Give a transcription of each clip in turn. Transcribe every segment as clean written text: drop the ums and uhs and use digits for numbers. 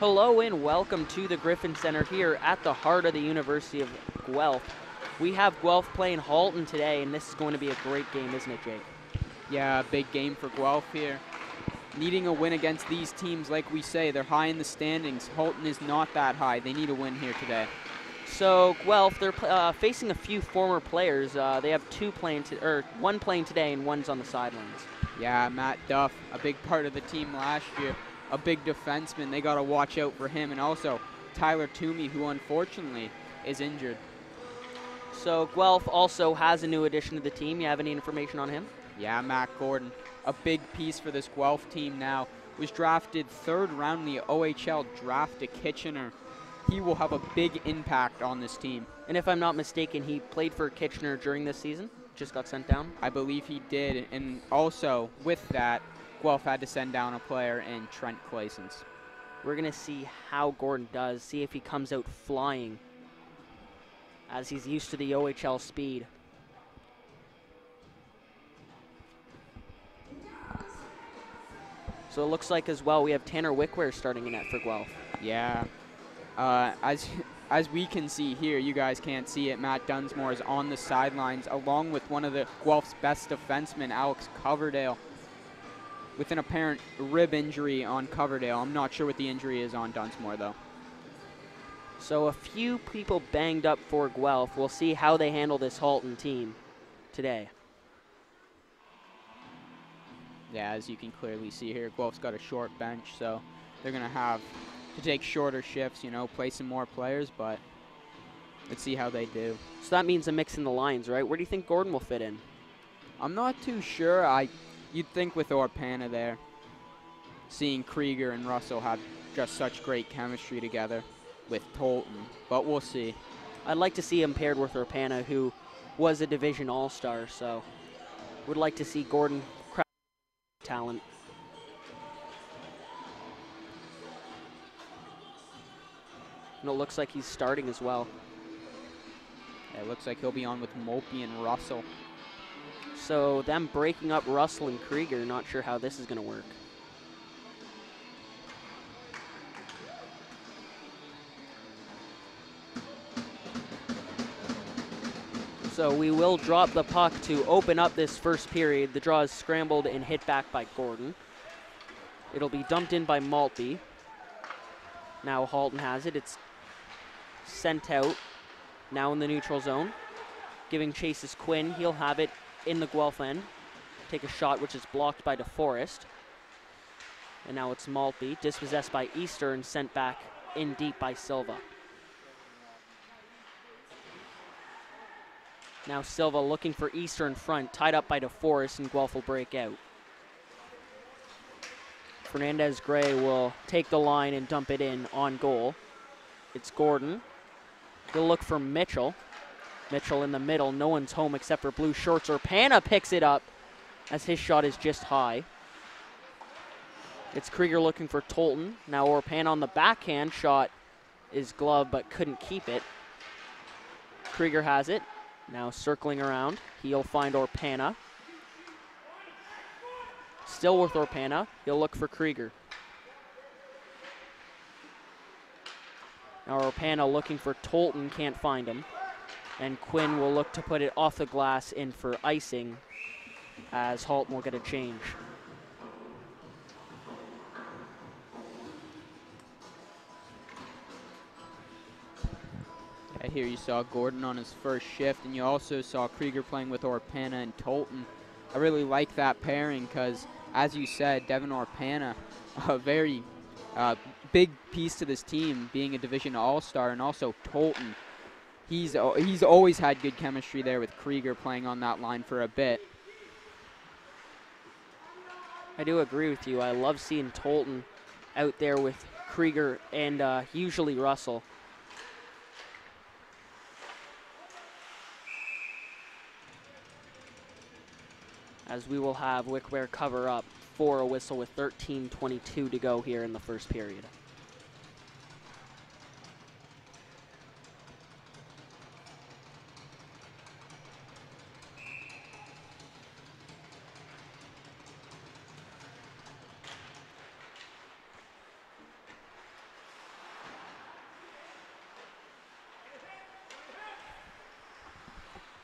Hello and welcome to the Gryphons Center here at the heart of the University of Guelph. We have Guelph playing Halton today, and this is going to be a great game, isn't it, Jake? Yeah, a big game for Guelph here. Needing a win against these teams, like we say, they're high in the standings. Halton is not that high. They need a win here today. So Guelph, they're facing a few former players. They have one playing today and one's on the sidelines. Yeah, Matt Duff, a big part of the team last year, a big defenseman. They got to watch out for him. And also Tyler Toomey, who unfortunately is injured. So Guelph also has a new addition to the team. You have any information on him? Yeah, Matt Gordon, a big piece for this Guelph team now. Was drafted 3rd round in the OHL draft to Kitchener. He will have a big impact on this team. And if I'm not mistaken, he played for Kitchener during this season? Just got sent down? I believe he did. And also, with that, Guelph had to send down a player in Trent Claessens. We're going to see how Gordon does, see if he comes out flying, as he's used to the OHL speed. So it looks like as well we have Tanner Wickware starting in net for Guelph. Yeah. As we can see here, you guys can't see it, Matt Dunsmore is on the sidelines along with one of the Guelph's best defensemen, Alex Coverdale, with an apparent rib injury on Coverdale. I'm not sure what the injury is on Dunsmore, though. So a few people banged up for Guelph. We'll see how they handle this Halton team today. Yeah, as you can clearly see here, Guelph's got a short bench, so they're going to have to take shorter shifts, play some more players, but let's see how they do. So that means a mix in the lines, right? Where do you think Gordon will fit in? I'm not too sure. You'd think with Orpana there, seeing Krieger and Russell have just such great chemistry together with Tolton, but we'll see. I'd like to see him paired with Orpana, who was a division all-star, so would like to see Gordon crack talent. And it looks like he's starting as well. Yeah, it looks like he'll be on with Molpe and Russell. So them breaking up Russell and Krieger, not sure how this is going to work. So we will drop the puck to open up this first period. The draw is scrambled and hit back by Gordon. It'll be dumped in by Maltby. Now Halton has it. It's sent out. Now in the neutral zone. Giving chase is Quinn. He'll have it in the Guelph end. Take a shot which is blocked by DeForest. And now it's Maltby. Dispossessed by Easter and sent back in deep by Silva. Now Silva looking for Easter in front, tied up by DeForest, and Guelph will break out. Fernandez Gray will take the line and dump it in on goal. It's Gordon. He'll look for Mitchell. Mitchell in the middle, no one's home except for blue shorts. Orpana picks it up as his shot is just high. It's Krieger looking for Tolton. Now Orpana on the backhand, shot is gloved but couldn't keep it. Krieger has it. Now circling around, he'll find Orpana. Still with Orpana, he'll look for Krieger. Now Orpana looking for Tolton, can't find him. And Quinn will look to put it off the glass in for icing as Halton will get a change. Here you saw Gordon on his first shift, and you also saw Krieger playing with Orpana and Tolton. I really like that pairing because, as you said, Devin Orpana, a very big piece to this team, being a division all-star, and also Tolton. He's always had good chemistry there with Krieger playing on that line for a bit. I do agree with you. I love seeing Tolton out there with Krieger and usually Russell. As we will have Wickware cover up for a whistle with 13:22 to go here in the first period.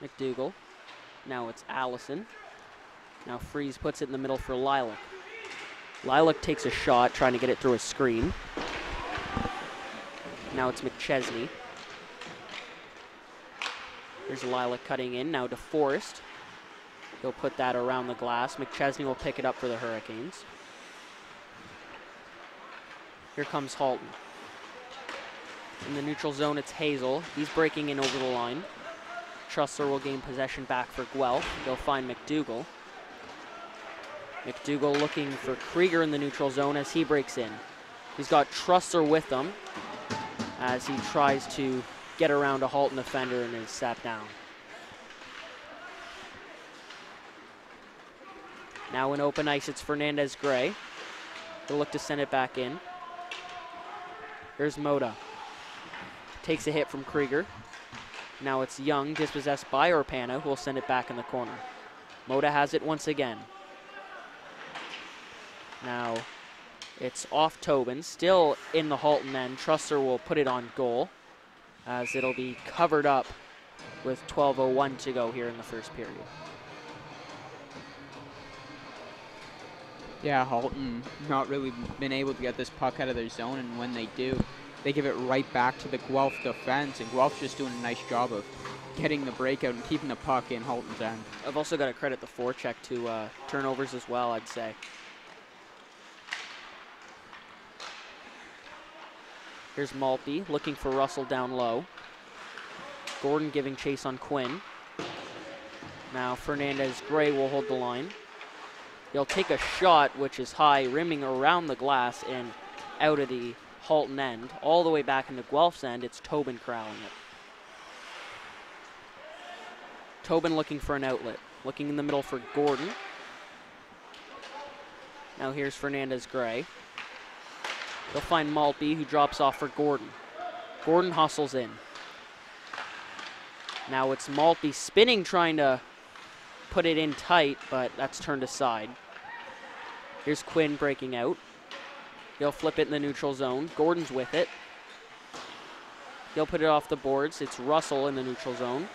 McDougal. Now it's Allison. Now Freeze puts it in the middle for Lilac. Lilac takes a shot, trying to get it through a screen. Now it's McChesney. Here's Lilac cutting in, now to Forrest. He'll put that around the glass. McChesney will pick it up for the Hurricanes. Here comes Halton. In the neutral zone, it's Hazel. He's breaking in over the line. Trussler will gain possession back for Guelph. They'll find McDougal. McDougal looking for Krieger in the neutral zone as he breaks in. He's got Trussler with him as he tries to get around a Halton defender and is sat down. Now in open ice, it's Fernandez-Gray. He'll look to send it back in. Here's Moda. Takes a hit from Krieger. Now it's Young, dispossessed by Orpana, who will send it back in the corner. Moda has it once again. Now it's off Tobin, still in the Halton end. Trussler will put it on goal as it'll be covered up with 12:01 to go here in the first period. Yeah, Halton not really been able to get this puck out of their zone, and when they do, they give it right back to the Guelph defense, and Guelph's just doing a nice job of getting the breakout and keeping the puck in Halton's end. I've also got to credit the forecheck to turnovers as well, I'd say. Here's Maltby looking for Russell down low. Gordon giving chase on Quinn. Now Fernandez-Gray will hold the line. He'll take a shot, which is high, rimming around the glass and out of the Halton end. All the way back into Guelph's end, it's Tobin corralling it. Tobin looking for an outlet. Looking in the middle for Gordon. Now here's Fernandez-Gray. They'll find Maltby, who drops off for Gordon. Gordon hustles in. Now it's Maltby spinning, trying to put it in tight, but that's turned aside. Here's Quinn breaking out. He'll flip it in the neutral zone. Gordon's with it. He'll put it off the boards. It's Russell in the neutral zone.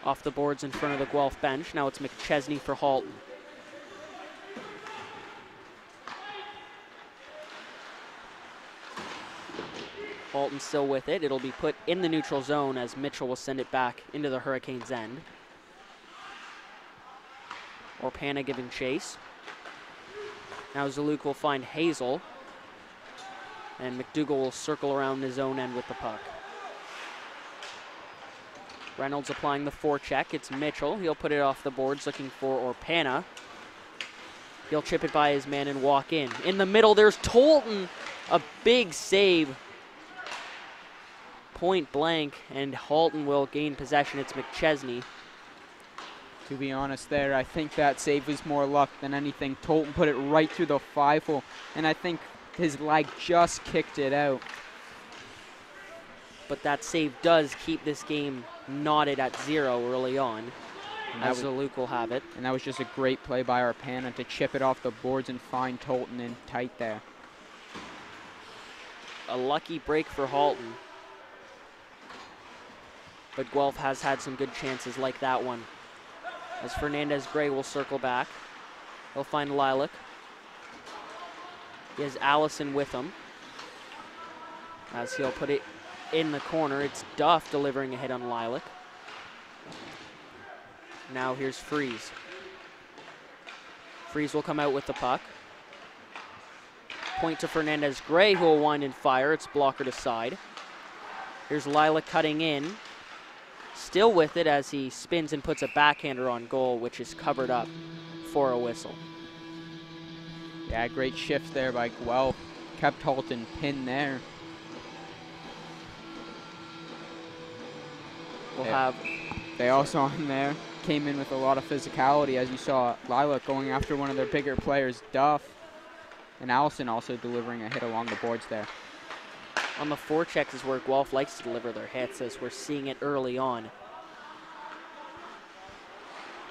Off the boards in front of the Guelph bench. Now it's McChesney for Halton. Halton still with it. It'll be put in the neutral zone as Mitchell will send it back into the Hurricanes' end. Orpana giving chase. Now Zaluk will find Hazel. And McDougal will circle around his own end with the puck. Reynolds applying the forecheck. It's Mitchell. He'll put it off the boards looking for Orpana. He'll chip it by his man and walk in. In the middle, there's Tolton. A big save. Point blank, and Halton will gain possession. It's McChesney. To be honest there, I think that save was more luck than anything. Tolton put it right through the 5-hole, and I think his leg just kicked it out. But that save does keep this game knotted at 0 early on, as Luke will have it. And that was just a great play by Orpana to chip it off the boards and find Tolton in tight there. A lucky break for Halton. But Guelph has had some good chances like that one. As Fernandez-Gray will circle back. He'll find Lilac. He has Allison with him. As he'll put it in the corner. It's Duff delivering a hit on Lilac. Now here's Freeze. Freeze will come out with the puck. Point to Fernandez-Gray, who will wind and fire. It's blockered aside. Here's Lilac cutting in. Still with it as he spins and puts a backhander on goal, which is covered up for a whistle. Yeah, great shift there by Guelph. Kept Halton pinned there. They also on there came in with a lot of physicality, as you saw Lilac going after one of their bigger players, Duff, and Allison also delivering a hit along the boards there. On the forechecks is where Guelph likes to deliver their hits, as we're seeing it early on.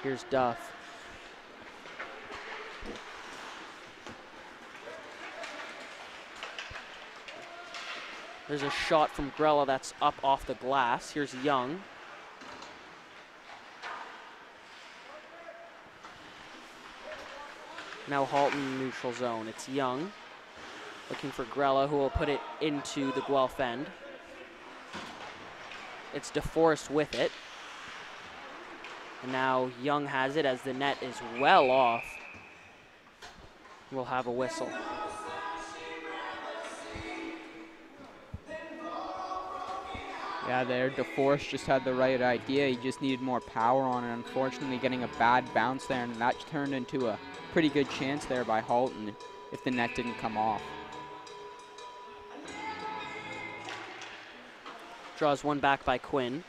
Here's Duff. There's a shot from Grella that's up off the glass. Here's Young. Now Halton neutral zone. It's Young looking for Grella, who will put it into the Guelph end. It's DeForest with it. And now Young has it as the net is well off. We'll have a whistle. Yeah, there, DeForest just had the right idea. He just needed more power on it. Unfortunately, getting a bad bounce there, and that turned into a pretty good chance there by Halton if the net didn't come off. Draws one back by Quinn.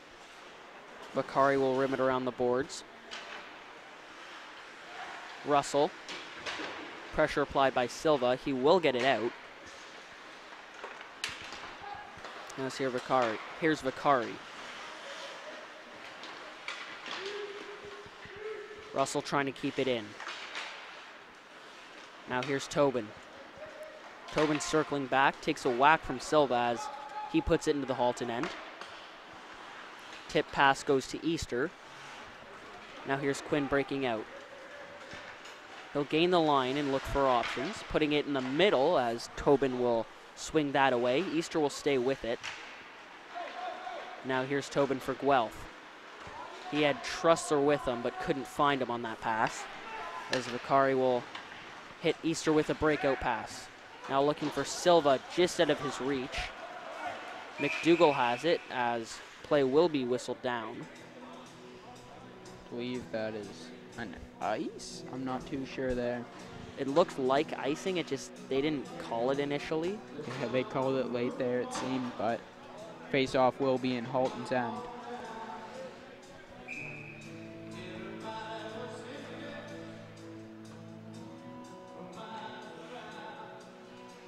Vakari will rim it around the boards. Russell. Pressure applied by Silva. He will get it out. Now let's hear Vakari. Here's Vakari. Russell trying to keep it in. Now here's Tobin. Tobin circling back, takes a whack from Silva as he puts it into the Halton end. Tip pass goes to Easter. Now here's Quinn breaking out. He'll gain the line and look for options, putting it in the middle as Tobin will swing that away. Easter will stay with it. Now here's Tobin for Guelph. He had Trustler with him but couldn't find him on that pass, as Vakari will hit Easter with a breakout pass. Now looking for Silva just out of his reach. McDougall has it as play will be whistled down. I believe that is an ice? I'm not too sure there. It looked like icing, they didn't call it initially. Yeah, they called it late there, it seemed, but face-off will be in Halton's end.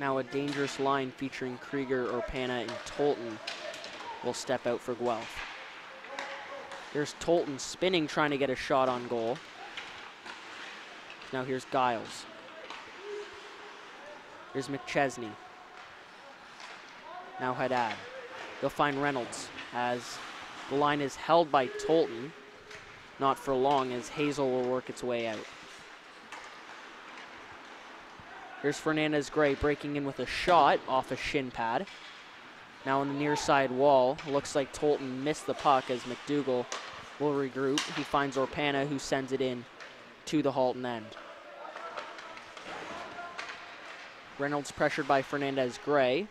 Now a dangerous line featuring Krieger, Orpana, and Tolton will step out for Guelph. There's Tolton spinning, trying to get a shot on goal. Now here's Giles. Here's McChesney. Now Haddad. They'll find Reynolds as the line is held by Tolton. Not for long as Hazel will work its way out. Here's Fernandez-Gray breaking in with a shot off a shin pad. Now on the near side wall, looks like Tolton missed the puck as McDougall will regroup. He finds Orpana, who sends it in to the Halton end. Reynolds pressured by Fernandez-Gray.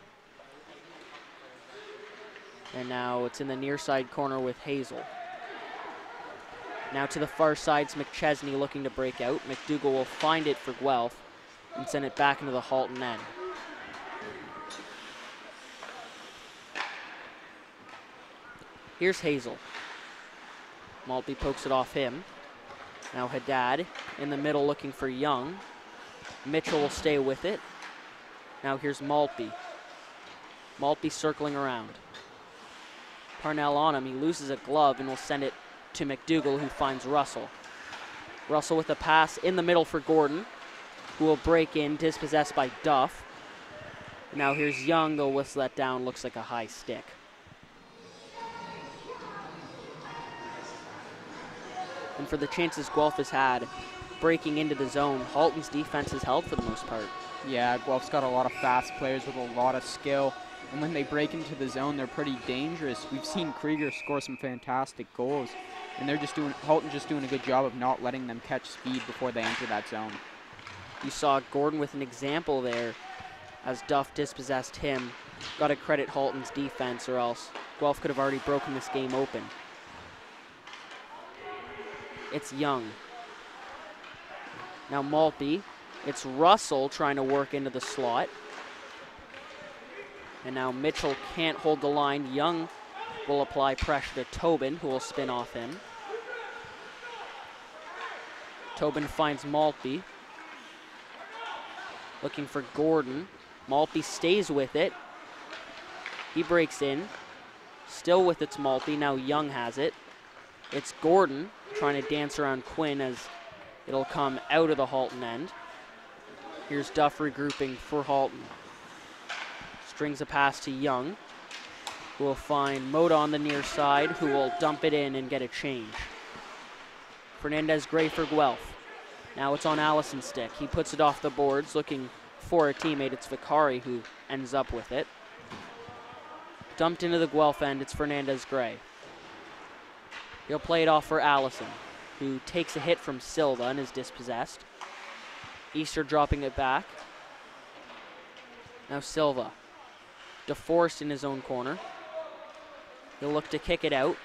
And now it's in the near side corner with Hazel. Now to the far side's McChesney looking to break out. McDougall will find it for Guelph and send it back into the Halton end. Here's Hazel. Maltby pokes it off him. Now Haddad in the middle looking for Young. Mitchell will stay with it. Now here's Maltby. Maltby circling around. Parnell on him. He loses a glove and will send it to McDougall, who finds Russell. Russell with a pass in the middle for Gordon, who will break in, dispossessed by Duff. Now here's Young. They'll whistle that down. Looks like a high stick. And for the chances Guelph has had breaking into the zone, Halton's defense has held for the most part. Yeah, Guelph's got a lot of fast players with a lot of skill. And when they break into the zone, they're pretty dangerous. We've seen Krieger score some fantastic goals. And Halton's just doing a good job of not letting them catch speed before they enter that zone. You saw Gordon with an example there as Duff dispossessed him. Got to credit Halton's defense, or else Guelph could have already broken this game open. It's Young. Now Maltby. It's Russell trying to work into the slot. And now Mitchell can't hold the line. Young will apply pressure to Tobin, who will spin off him. Tobin finds Maltby. Looking for Gordon. Maltby stays with it. He breaks in. Still with its Maltby. Now Young has it. It's Gordon trying to dance around Quinn as it'll come out of the Halton end. Here's Duff regrouping for Halton. Strings a pass to Young, who will find Moda on the near side, who will dump it in and get a change. Fernandez-Gray for Guelph. Now it's on Allison's stick. He puts it off the boards, looking for a teammate. It's Vicari who ends up with it. Dumped into the Guelph end, it's Fernandez Gray. He'll play it off for Allison, who takes a hit from Silva and is dispossessed. Easter dropping it back. Now Silva. DeForest in his own corner. He'll look to kick it out.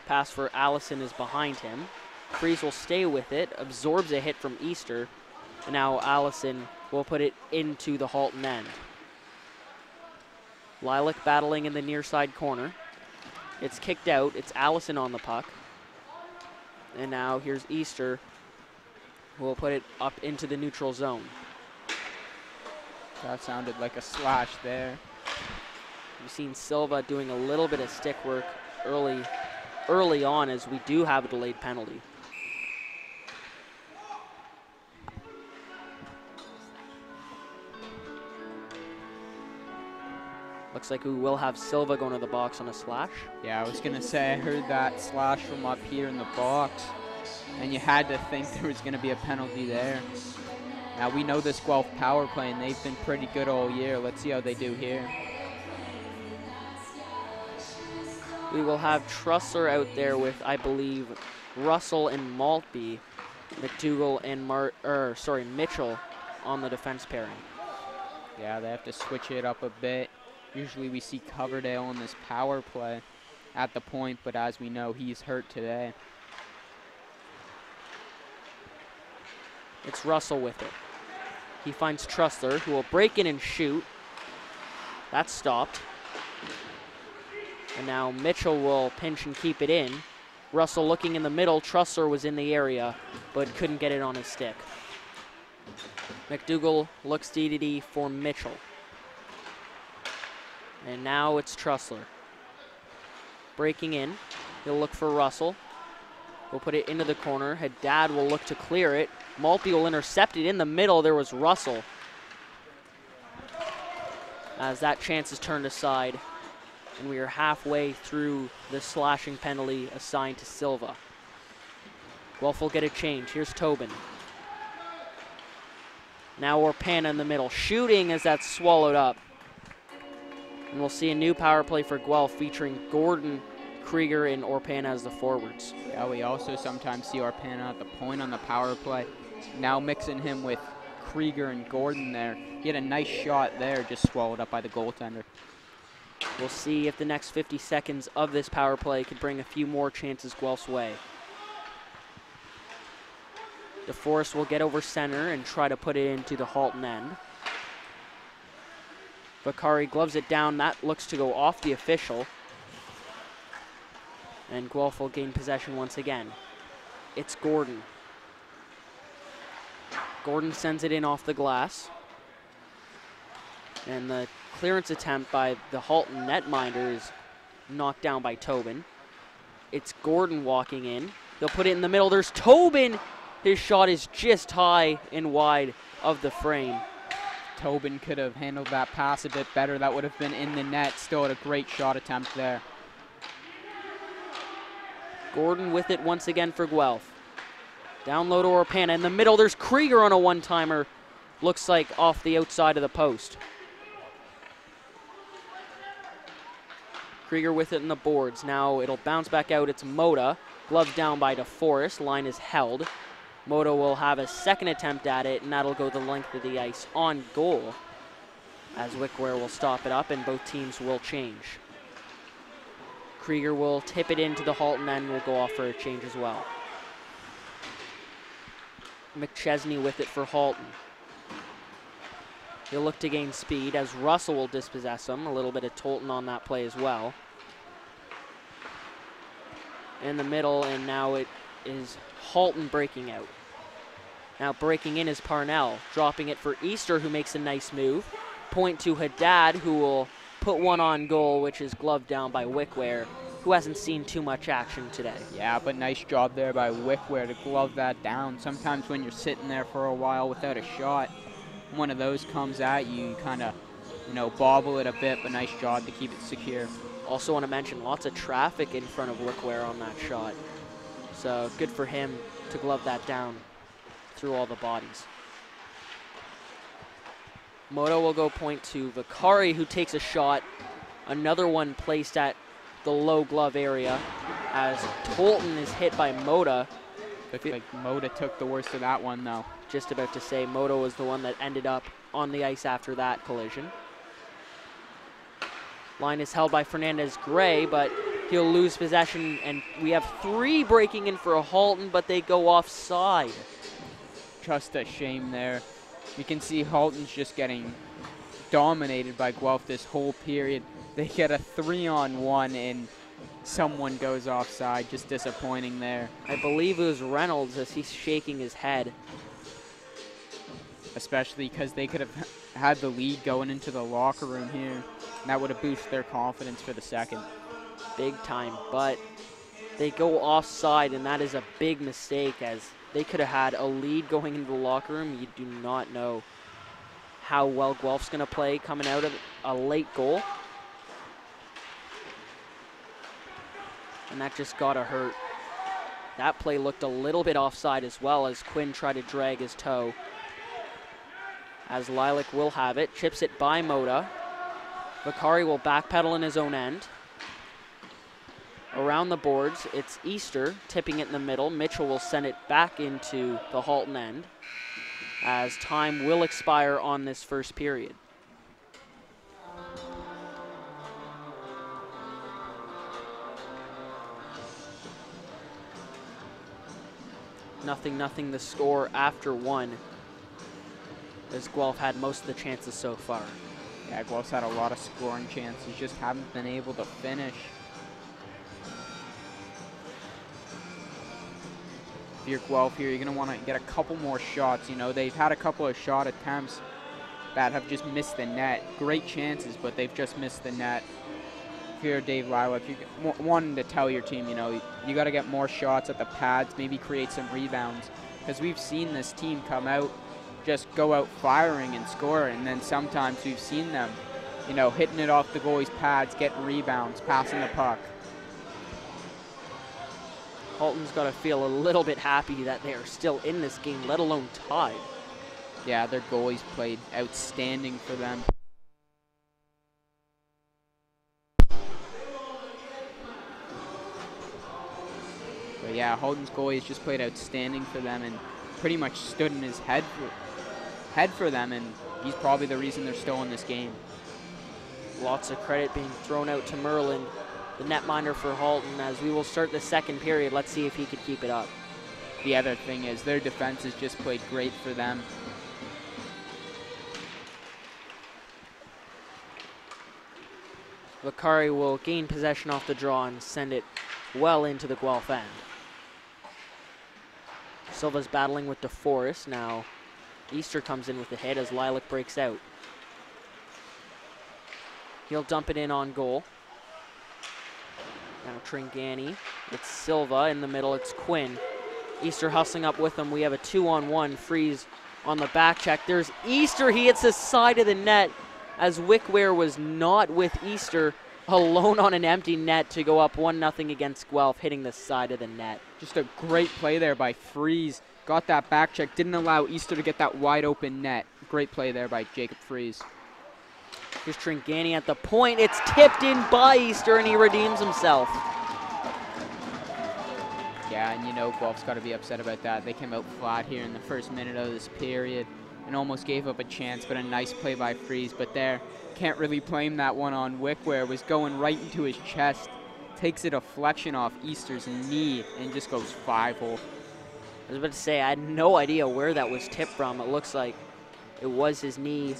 Pass for Allison is behind him. Freeze will stay with it, absorbs a hit from Easter, and now Allison will put it into the Halton end. Lilac battling in the near side corner. It's kicked out, it's Allison on the puck. And now here's Easter, who will put it up into the neutral zone. That sounded like a slash there. We've seen Silva doing a little bit of stick work early on, as we do have a delayed penalty. Looks like we will have Silva going to the box on a slash. Yeah, I was going to say, I heard that slash from up here in the box, and you had to think there was going to be a penalty there. Now, we know this Guelph power play, and they've been pretty good all year. Let's see how they do here. We will have Trussler out there with, I believe, Russell and Maltby, McDougall and Mitchell on the defense pairing. Yeah, they have to switch it up a bit. Usually we see Coverdale on this power play at the point, but as we know, he's hurt today. It's Russell with it. He finds Trussler, who will break in and shoot. That's stopped. And now Mitchell will pinch and keep it in. Russell looking in the middle. Trussler was in the area, but couldn't get it on his stick. McDougall looks D for Mitchell. And now it's Trussler. Breaking in. He'll look for Russell. We'll put it into the corner. Haddad will look to clear it. Maltby will intercept it. In the middle, there was Russell. As that chance is turned aside. And we are halfway through the slashing penalty assigned to Silva. Guelph will get a change. Here's Tobin. Now Orpana in the middle. Shooting as that's swallowed up. And we'll see a new power play for Guelph featuring Gordon, Krieger, and Orpana as the forwards. Yeah, we also sometimes see Orpana at the point on the power play. Now mixing him with Krieger and Gordon there. He had a nice shot there, just swallowed up by the goaltender. We'll see if the next 50 seconds of this power play could bring a few more chances Guelph's way. DeForest will get over center and try to put it into the Halton end. Vicari gloves it down. That looks to go off the official. And Guelph will gain possession once again. It's Gordon. Gordon sends it in off the glass. And the clearance attempt by the Halton netminder is knocked down by Tobin. It's Gordon walking in. They'll put it in the middle. There's Tobin. His shot is just high and wide of the frame. Tobin could have handled that pass a bit better. That would have been in the net. Still had a great shot attempt there. Gordon with it once again for Guelph. Down low to Orpana. In the middle, there's Krieger on a one-timer. Looks like off the outside of the post. Krieger with it in the boards. Now it'll bounce back out. It's Moda. Glove down by DeForest. Line is held. Moda will have a second attempt at it, and that'll go the length of the ice on goal, as Wickware will stop it up and both teams will change. Krieger will tip it into the Halton end and will go off for a change as well. McChesney with it for Halton. He'll look to gain speed as Russell will dispossess him. A little bit of Tolton on that play as well. In the middle, and now it is Halton breaking out. Now breaking in is Parnell, dropping it for Easter, who makes a nice move. Point to Haddad, who will put one on goal, which is gloved down by Wickware, who hasn't seen too much action today. Yeah, but nice job there by Wickware to glove that down. Sometimes when you're sitting there for a while without a shot, one of those comes at you, you kind of, bobble it a bit, but nice job to keep it secure. Also want to mention, lots of traffic in front of Wickware on that shot. So good for him to glove that down. through all the bodies. Moda will go point to Vakari, who takes a shot. Another one placed at the low glove area as Tolton is hit by Moda. Looks like Moda took the worst of that one, though. Just about to say, Moda was the one that ended up on the ice after that collision. Line is held by Fernandez Gray, but he'll lose possession, and we have 3 breaking in for a Halton, but they go offside. Just a shame there. You can see Halton's just getting dominated by Guelph this whole period. They get a 3-on-1, and someone goes offside. Just disappointing there. I believe it was Reynolds as he's shaking his head. Especially because they could have had the lead going into the locker room here. And that would have boosted their confidence for the second. Big time, but they go offside, and that is a big mistake as they could have had a lead going into the locker room. You do not know how well Guelph's going to play coming out of a late goal. And that just got to hurt. That play looked a little bit offside as well as Quinn tried to drag his toe. As Lilac will have it, chips it by Moda. Vakari will backpedal in his own end. Around the boards, it's Easter tipping it in the middle. Mitchell will send it back into the Halton end as time will expire on this first period. Nothing the score after 1, as Guelph had most of the chances so far. Yeah, Guelph's had a lot of scoring chances, just haven't been able to finish. If you're Guelph here, you're going to want to get a couple more shots. You know, they've had a couple of shot attempts that have just missed the net. Great chances, but they've just missed the net. If you're Dave Lilac, you're wanting to tell your team, you know, you got to get more shots at the pads, maybe create some rebounds. Because we've seen this team come out, just go out firing and score, and then sometimes we've seen them, you know, hitting it off the goalie's pads, getting rebounds, passing the puck. Halton's got to feel a little bit happy that they are still in this game, let alone tied. Yeah, their goalies played outstanding for them. But yeah, Halton's goalies just played outstanding for them and pretty much stood in his head for them, and he's probably the reason they're still in this game. Lots of credit being thrown out to Merlin, the netminder for Halton, as we will start the second period. Let's see if he could keep it up. The other thing is their defense has just played great for them. Vakari will gain possession off the draw and send it well into the Guelph end. Silva's battling with DeForest. Now Easter comes in with the hit as Lilac breaks out. He'll dump it in on goal. Now Tringani. It's Silva in the middle. It's Quinn. Easter hustling up with him. We have a 2-on-1. Freeze on the back check. There's Easter. He hits the side of the net as Wickware was not with Easter, alone on an empty net to go up 1-0 against Guelph, hitting the side of the net. Just a great play there by Freeze. Got that back check. Didn't allow Easter to get that wide open net. Great play there by Jacob Freeze. Here's Tringani at the point. It's tipped in by Easter, and he redeems himself. Yeah, and you know Guelph's got to be upset about that. They came out flat here in the first minute of this period and almost gave up a chance, but a nice play by Freeze. But there, can't really blame that one on Wickware. It was going right into his chest. Takes a deflection off Easter's knee and just goes 5-hole. I was about to say, I had no idea where that was tipped from. It looks like it was his knee.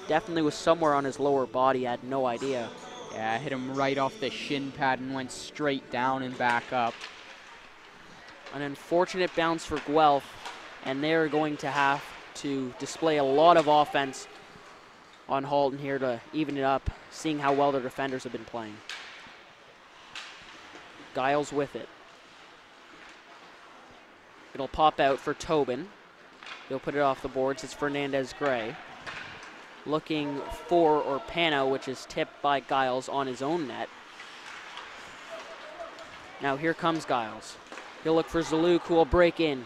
Definitely was somewhere on his lower body. I had no idea. Yeah, hit him right off the shin pad and went straight down and back up. An unfortunate bounce for Guelph, and they're going to have to display a lot of offense on Halton here to even it up, seeing how well their defenders have been playing. Giles with it. It'll pop out for Tobin. He'll put it off the boards. It's Fernandez Gray. Looking for Orpano, which is tipped by Giles on his own net. Now here comes Giles. He'll look for Zaluk, who will break in.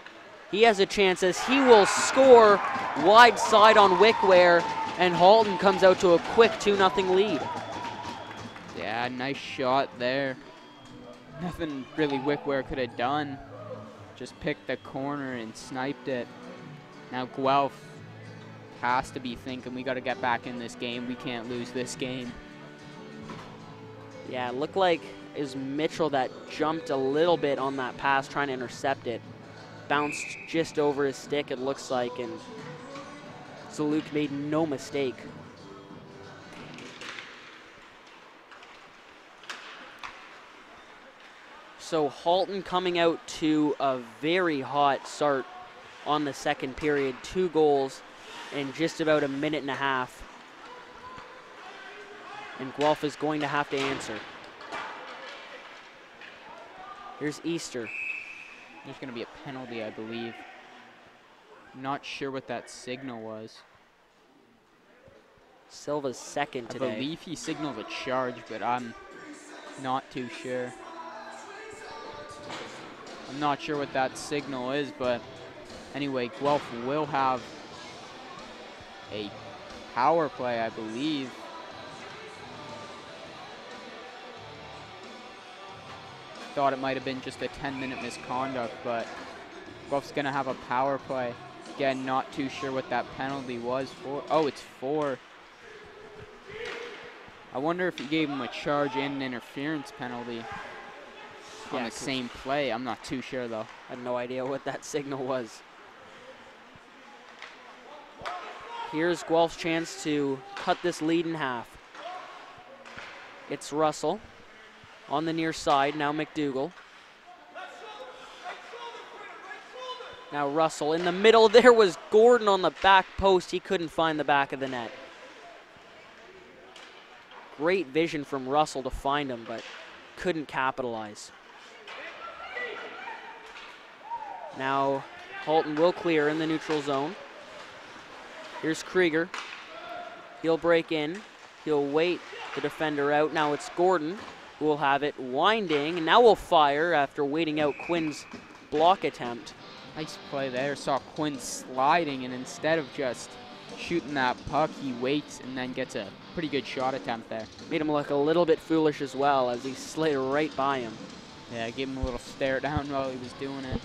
He has a chance as he will score wide side on Wickware, and Halton comes out to a quick 2-0 lead. Yeah, nice shot there. Nothing really Wickware could have done. Just picked the corner and sniped it. Now Guelph has to be thinking, we got to get back in this game. We can't lose this game. Yeah, it looked like it was Mitchell that jumped a little bit on that pass trying to intercept it. Bounced just over his stick, it looks like, and Zaluk made no mistake. So Halton coming out to a very hot start on the second period. 2 goals in just about a minute and a half. And Guelph is going to have to answer. Here's Easter. There's going to be a penalty, I believe. Not sure what that signal was. Silva's second today. I believe he signaled a charge, but I'm not too sure. I'm not sure what that signal is, but anyway, Guelph will have a power play, I believe. Thought it might have been just a 10-minute misconduct, but Guelph's going to have a power play. Again, not too sure what that penalty was for. Oh, it's 4. I wonder if he gave him a charge and an interference penalty on the same play. I'm not too sure, though. I had no idea what that signal was. Here's Guelph's chance to cut this lead in half. It's Russell on the near side. Now McDougall. Now Russell in the middle. There was Gordon on the back post. He couldn't find the back of the net. Great vision from Russell to find him, but couldn't capitalize. Now Halton will clear in the neutral zone. Here's Krieger. He'll break in. He'll wait the defender out. Now it's Gordon who will have it winding, and now will fire after waiting out Quinn's block attempt. Nice play there. Saw Quinn sliding, and instead of just shooting that puck, he waits and then gets a pretty good shot attempt there. Made him look a little bit foolish as well as he slid right by him. Yeah, gave him a little stare down while he was doing it.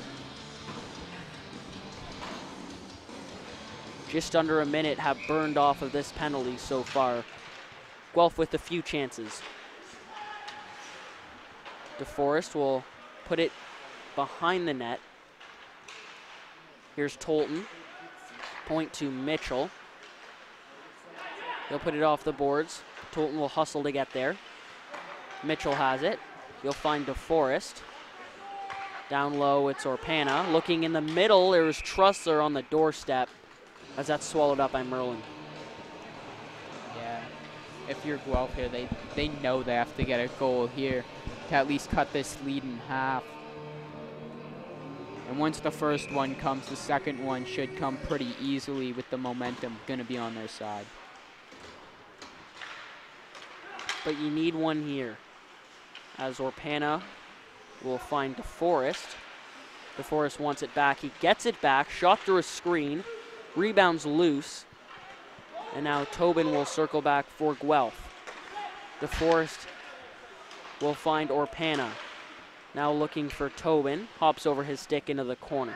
Just under a minute have burned off of this penalty so far. Guelph with a few chances. DeForest will put it behind the net. Here's Tolton. Point to Mitchell. He'll put it off the boards. Tolton will hustle to get there. Mitchell has it. He'll find DeForest. Down low, it's Orpana. Looking in the middle, there's Trussler on the doorstep as that's swallowed up by Merlin. Yeah, if you're Guelph here, they know they have to get a goal here to at least cut this lead in half. And once the first one comes, the second one should come pretty easily with the momentum going to be on their side. But you need one here as Orpana will find DeForest. DeForest wants it back. He gets it back. Shot through a screen. Rebounds loose. And now Tobin will circle back for Guelph. DeForest will find Orpana. Now looking for Tobin. Hops over his stick into the corner.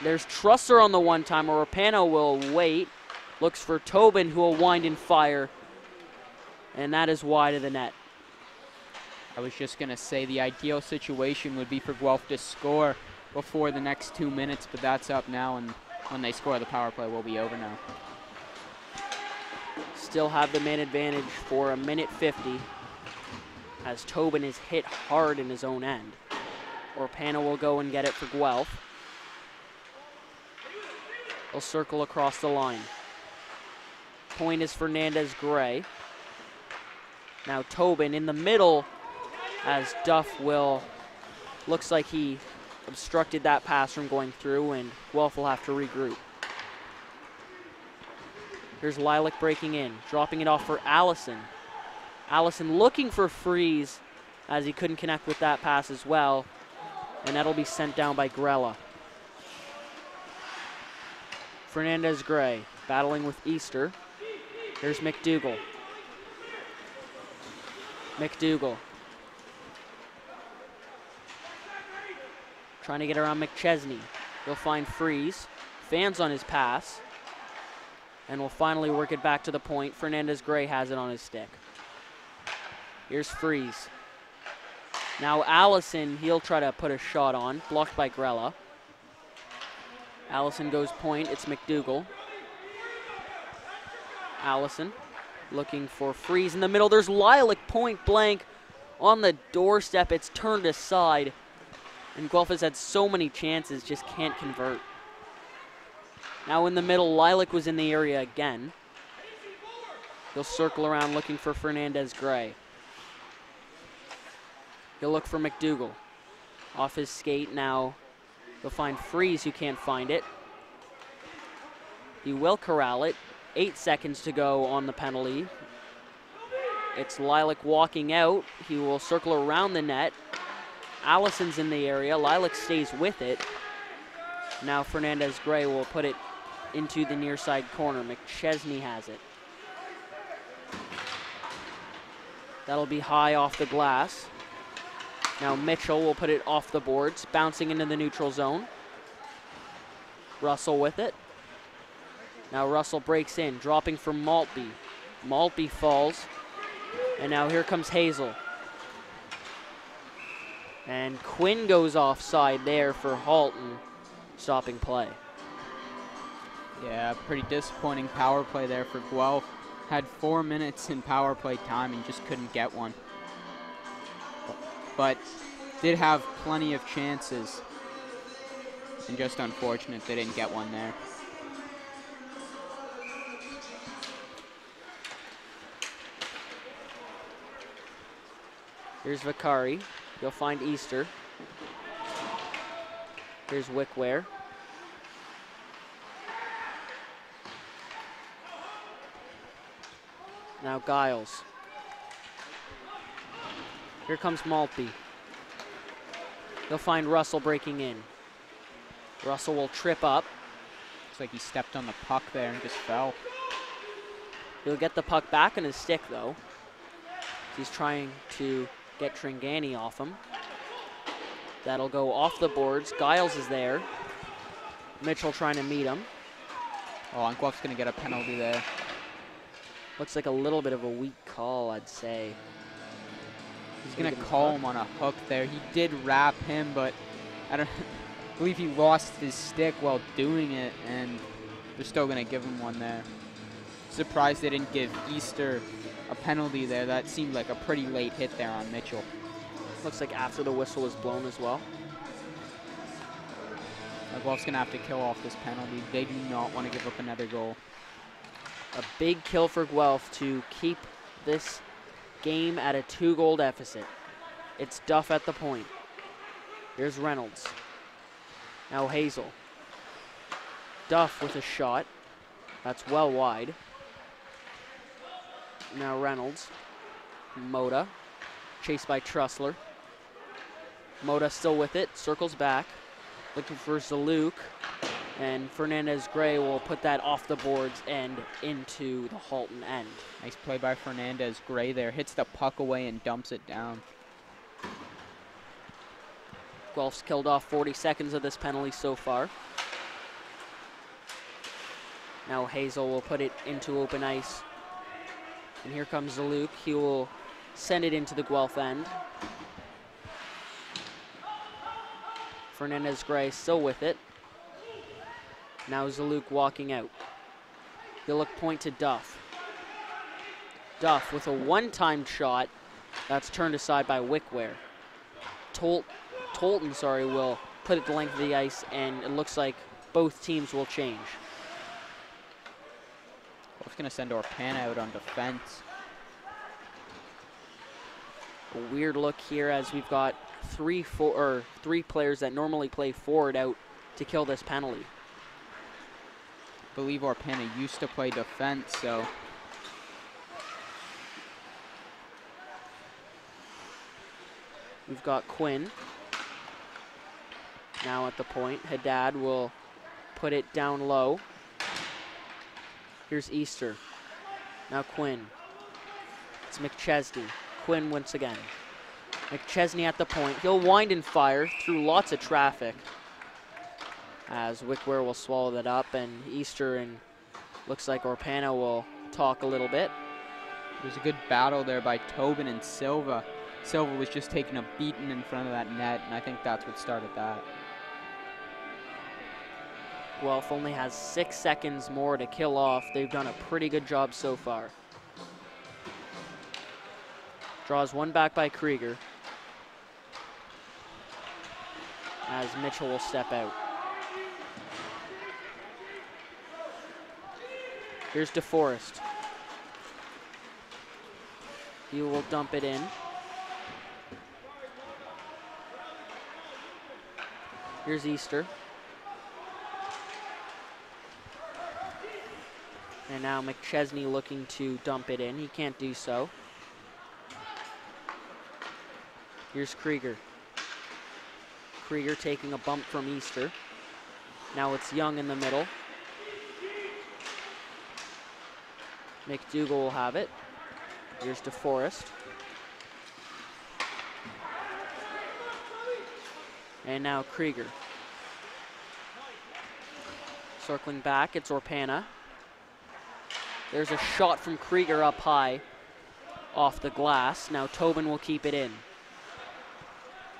There's Trusser on the one-timer. Orpana will wait. Looks for Tobin, who will wind and fire. And that is wide of the net. I was just going to say the ideal situation would be for Guelph to score before the next 2 minutes, but that's up now, and when they score, the power play will be over now. Still have the man advantage for a minute 50 as Tobin is hit hard in his own end. Orpana will go and get it for Guelph. He'll circle across the line. Point is Fernandez-Gray. Now Tobin in the middle as Duff will, looks like he obstructed that pass from going through, and Guelph will have to regroup. Here's Lilac breaking in, dropping it off for Allison. Allison looking for Freeze as he couldn't connect with that pass as well, and that'll be sent down by Grella. Fernandez-Gray battling with Easter. Here's McDougal. McDougal trying to get around McChesney. He'll find Freeze. Fans on his pass. And will finally work it back to the point. Fernandez-Gray has it on his stick. Here's Freeze. Now Allison, he'll try to put a shot on. Blocked by Grella. Allison goes point. It's McDougal. Allison looking for Freeze in the middle. There's Lilac point blank on the doorstep. It's turned aside. And Guelph has had so many chances, just can't convert. Now in the middle, Lilac was in the area again. He'll circle around looking for Fernandez-Gray. He'll look for McDougal. Off his skate now. He'll find Freeze, who can't find it. He will corral it. 8 seconds to go on the penalty. It's Lilac walking out. He will circle around the net. Allison's in the area. Lilac stays with it. Now Fernandez-Gray will put it into the near side corner. McChesney has it. That'll be high off the glass. Now Mitchell will put it off the boards, bouncing into the neutral zone. Russell with it. Now Russell breaks in, dropping for Maltby. Maltby falls. And now here comes Hazel. And Quinn goes offside there for Halton, stopping play. Yeah, pretty disappointing power play there for Guelph. Had 4 minutes in power play time and just couldn't get one. But did have plenty of chances. And just unfortunate they didn't get one there. Here's Vicari. You'll find Easter. Here's Wickware. Now Giles. Here comes Maltby. He'll find Russell breaking in. Russell will trip up. Looks like he stepped on the puck there and just fell. He'll get the puck back on his stick, though. He's trying to get Tringani off him. That'll go off the boards. Giles is there. Mitchell trying to meet him. Oh, and Guelph's going to get a penalty there. Looks like a little bit of a weak call, I'd say. He's going to call him on a hook there. He did wrap him, but I believe he lost his stick while doing it, and they're still going to give him one there. Surprised they didn't give Easter a penalty there. That seemed like a pretty late hit there on Mitchell. Looks like after the whistle was blown as well. Guelph's going to have to kill off this penalty. They do not want to give up another goal. A big kill for Guelph to keep this game at a 2-goal deficit. It's Duff at the point. Here's Reynolds. Now Hazel. Duff with a shot. That's well wide. Now Reynolds. Moda. Chased by Trussler. Moda still with it. Circles back. Looking for Zaluk. And Fernandez-Gray will put that off the boards and into the Halton end. Nice play by Fernandez-Gray there. Hits the puck away and dumps it down. Guelph's killed off 40 seconds of this penalty so far. Now Hazel will put it into open ice. And here comes Zaluk. He will send it into the Guelph end. Fernandez-Gray still with it. Now Zaluk walking out. He'll look point to Duff. Duff with a one-time shot. That's turned aside by Wickware. Tolton, will put it the length of the ice, and it looks like both teams will change. We're going to send Orpana out on defense. A weird look here as we've got three players that normally play forward out to kill this penalty. I believe Orpana used to play defense, so. We've got Quinn now at the point. Haddad will put it down low. Here's Easter. Now Quinn. It's McChesney. Quinn once again. McChesney at the point. He'll wind and fire through lots of traffic, as Wickware will swallow that up, and Easter and looks like Orpana will talk a little bit. There's a good battle there by Tobin and Silva. Silva was just taking a beating in front of that net, and I think that's what started that. Guelph only has 6 seconds more to kill off. They've done a pretty good job so far. Draws one back by Krieger, as Mitchell will step out. Here's DeForest. He will dump it in. Here's Easter. And now McChesney looking to dump it in. He can't do so. Here's Krieger. Krieger taking a bump from Easter. Now it's Young in the middle. McDougall will have it. Here's DeForest. And now Krieger. Circling back, it's Orpana. There's a shot from Krieger up high off the glass. Now Tobin will keep it in.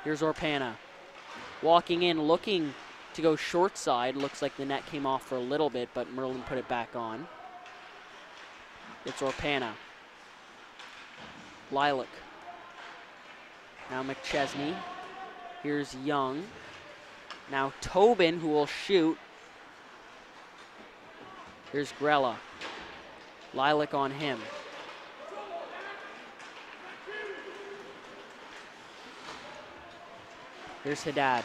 Here's Orpana. Walking in, looking to go short side. Looks like the net came off for a little bit, but Merlin put it back on. It's Orpana. Lilac. Now McChesney. Here's Young. Now Tobin, who will shoot. Here's Grella. Lilac on him. Here's Haddad.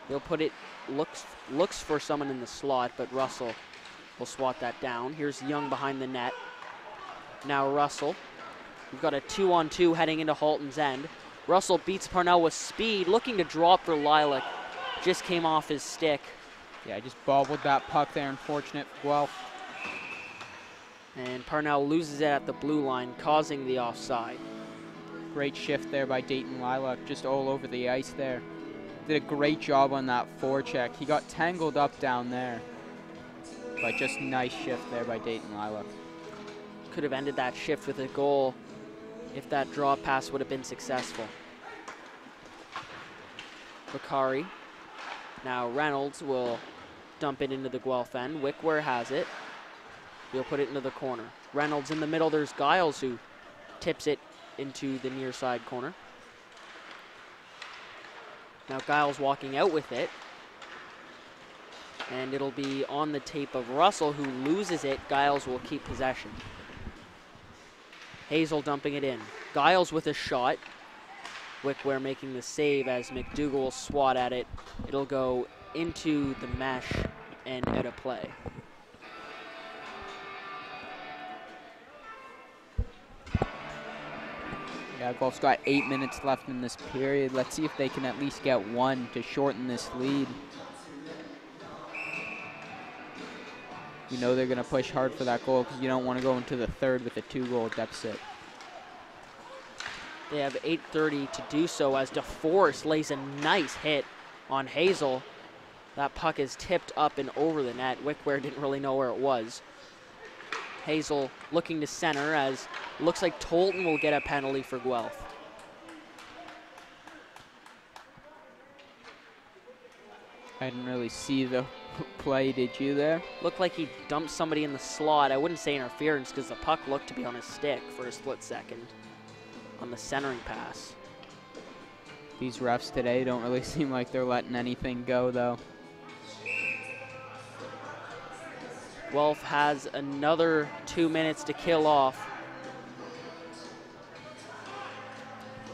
He'll put it, looks for someone in the slot, but Russell will swat that down. Here's Young behind the net. Now Russell. We've got a 2-on-2 heading into Halton's end. Russell beats Parnell with speed, looking to drop for Lilac. Just came off his stick. Yeah, just bobbled that puck there, unfortunate for Guelph. And Parnell loses it at the blue line, causing the offside. Great shift there by Dayton Lilac, just all over the ice there. Did a great job on that forecheck. He got tangled up down there, but just nice shift there by Dayton Lilac. Could have ended that shift with a goal if that draw pass would have been successful. Bakari. Now Reynolds will dump it into the Guelph end. Wickware has it. He'll put it into the corner. Reynolds in the middle. There's Giles who tips it into the near side corner. Now Giles walking out with it. And it'll be on the tape of Russell, who loses it. Giles will keep possession. Hazel dumping it in. Giles with a shot. Wickware making the save as McDougall will swat at it. It'll go into the mesh and out of play. Yeah, Guelph's got 8 minutes left in this period. Let's see if they can at least get one to shorten this lead. You know they're going to push hard for that goal because you don't want to go into the third with a 2-goal deficit. They have 8:30 to do so as DeForest lays a nice hit on Hazel. That puck is tipped up and over the net. Wickware didn't really know where it was. Hazel looking to center as looks like Tolton will get a penalty for Guelph. I didn't really see the play, did you there? Looked like he dumped somebody in the slot. I wouldn't say interference because the puck looked to be on his stick for a split second on the centering pass. These refs today don't really seem like they're letting anything go, though. Guelph has another 2 minutes to kill off.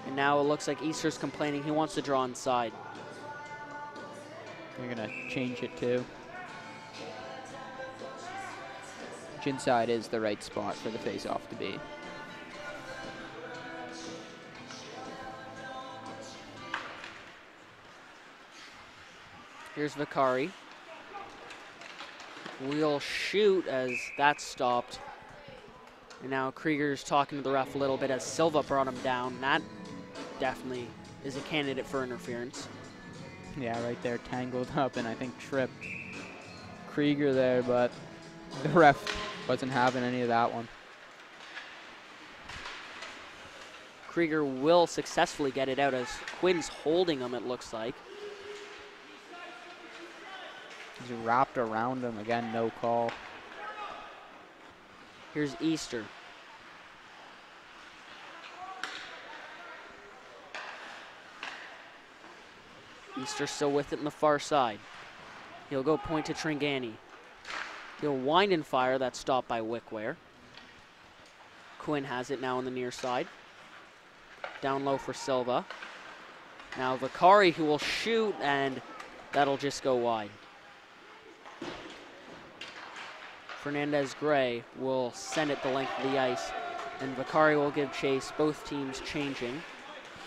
And now it looks like Easter's complaining he wants to draw inside. They're going to change it too. Which inside is the right spot for the face-off to be. Here's Vicari. will shoot as that's stopped. And now Krieger's talking to the ref a little bit as Silva brought him down. That definitely is a candidate for interference. Yeah, right there, tangled up and I think tripped Krieger there, but the ref wasn't having any of that one. Krieger will successfully get it out as Quinn's holding him, it looks like. He's wrapped around him. Again, no call. Here's Easter. Easter still with it in the far side. He'll go point to Tringani. He'll wind and fire. That's stopped by Wickware. Quinn has it now on the near side. Down low for Silva. Now Vicari, who will shoot, and that'll just go wide. Fernandez-Gray will send it the length of the ice, and Vicari will give chase, both teams changing.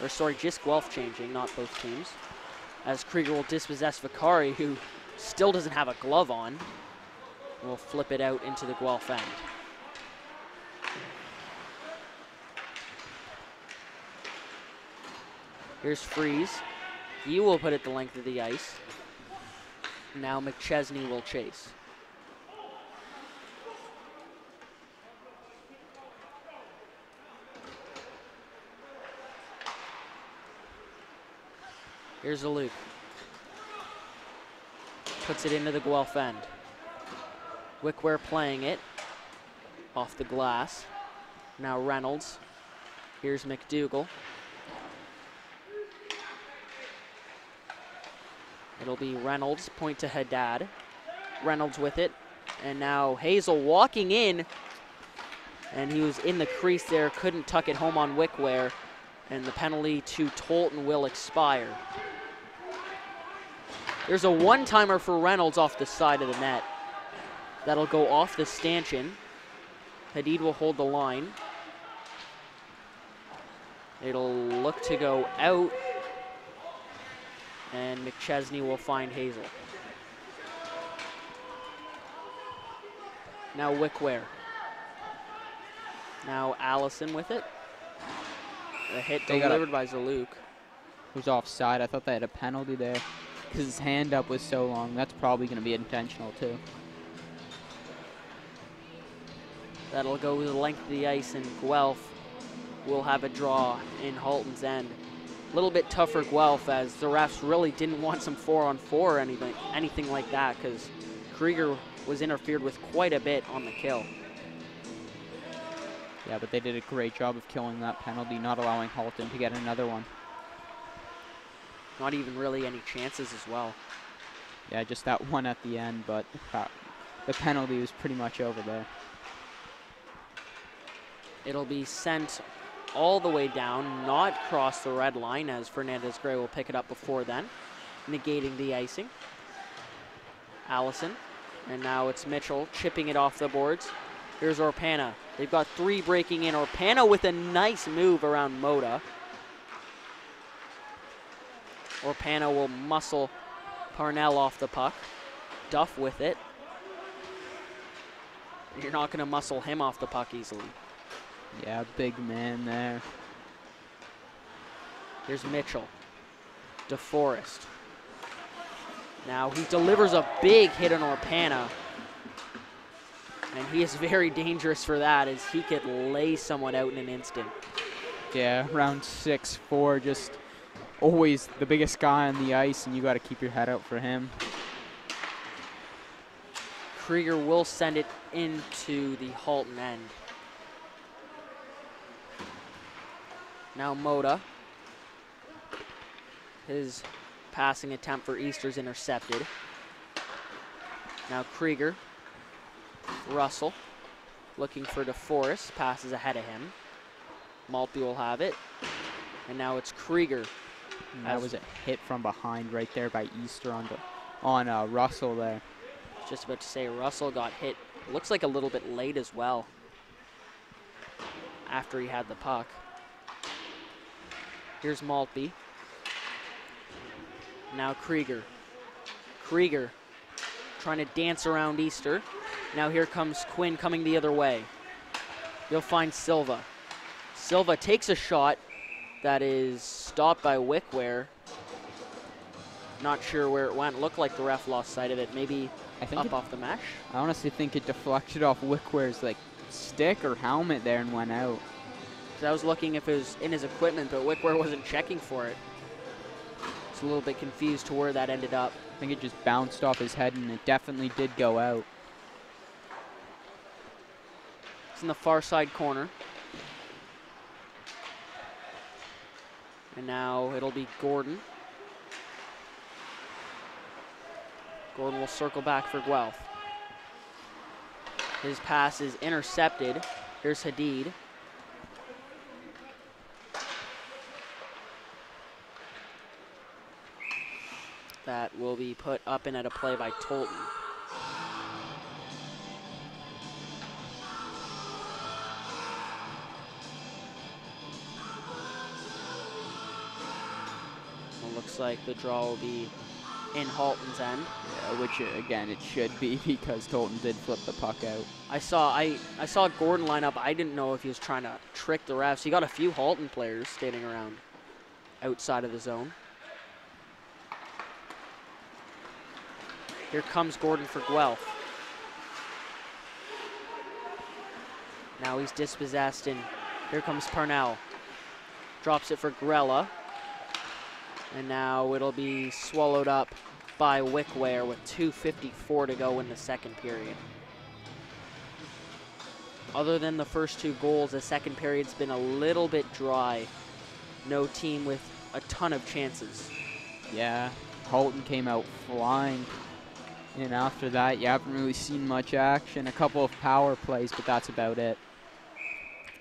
Or sorry, just Guelph changing, not both teams. As Krieger will dispossess Vicari, who still doesn't have a glove on. Will flip it out into the Guelph end. Here's Freeze. He will put it the length of the ice. Now McChesney will chase. Here's a Luke. Puts it into the Guelph end. Wickware playing it off the glass. Now Reynolds. Here's McDougall. It'll be Reynolds, point to Haddad. Reynolds with it. And now Hazel walking in. And he was in the crease there, couldn't tuck it home on Wickware. And the penalty to Tolton will expire. There's a one-timer for Reynolds off the side of the net. That'll go off the stanchion. Hadid will hold the line. It'll look to go out. And McChesney will find Hazel. Now Wickware. Now Allison with it. The hit delivered by Zaluk. Who's offside? I thought they had a penalty there because his hand up was so long. That's probably going to be intentional too. That'll go the length of the ice, and Guelph will have a draw in Halton's end. A little bit tougher Guelph, as the refs really didn't want some 4-on-4 or anything like that, because Krieger was interfered with quite a bit on the kill. Yeah, but they did a great job of killing that penalty, not allowing Halton to get another one. Not even really any chances as well. Yeah, just that one at the end, but the penalty was pretty much over there. It'll be sent all the way down, not cross the red line, as Fernandez-Gray will pick it up before then, negating the icing. Allison, and now it's Mitchell chipping it off the boards. Here's Orpana. They've got three breaking in. Orpana with a nice move around Moda. Orpana will muscle Parnell off the puck. Duff with it. You're not going to muscle him off the puck easily. Yeah, big man there. Here's Mitchell. DeForest. Now he delivers a big hit on Orpana. And he is very dangerous for that, as he could lay someone out in an instant. Yeah, around 6'4", just always the biggest guy on the ice, and you got to keep your head out for him. Krieger will send it into the Halton end. Now Moda. His passing attempt for Easter's intercepted. Now Krieger. Russell looking for DeForest, passes ahead of him. Maltby will have it. And now it's Krieger. And that was a hit from behind right there by Easter on Russell there. Just about to say, Russell got hit, looks like a little bit late as well, after he had the puck. Here's Maltby. Now Krieger. Krieger trying to dance around Easter. Now here comes Quinn coming the other way. He'll find Silva. Silva takes a shot that is stopped by Wickware. Not sure where it went. Looked like the ref lost sight of it. Maybe up off the mesh. I honestly think it deflected off Wickware's like stick or helmet there and went out. I was looking if it was in his equipment, but Wickware wasn't checking for it. It's a little bit confused to where that ended up. I think it just bounced off his head, and it definitely did go out. It's in the far side corner. And now it'll be Gordon. Gordon will circle back for Guelph. His pass is intercepted. Here's Hadid. That will be put up and at a play by Tolton. It looks like the draw will be in Halton's end. Yeah, which again it should be because Tolton did flip the puck out. I saw Gordon line up. I didn't know if he was trying to trick the refs. He got a few Halton players standing around outside of the zone. Here comes Gordon for Guelph. Now he's dispossessed, and here comes Parnell. Drops it for Grella. And now it'll be swallowed up by Wickware with 2:54 to go in the second period. Other than the first two goals, the second period's been a little bit dry. No team with a ton of chances. Yeah, Halton came out flying. And after that, you haven't really seen much action. A couple of power plays, but that's about it.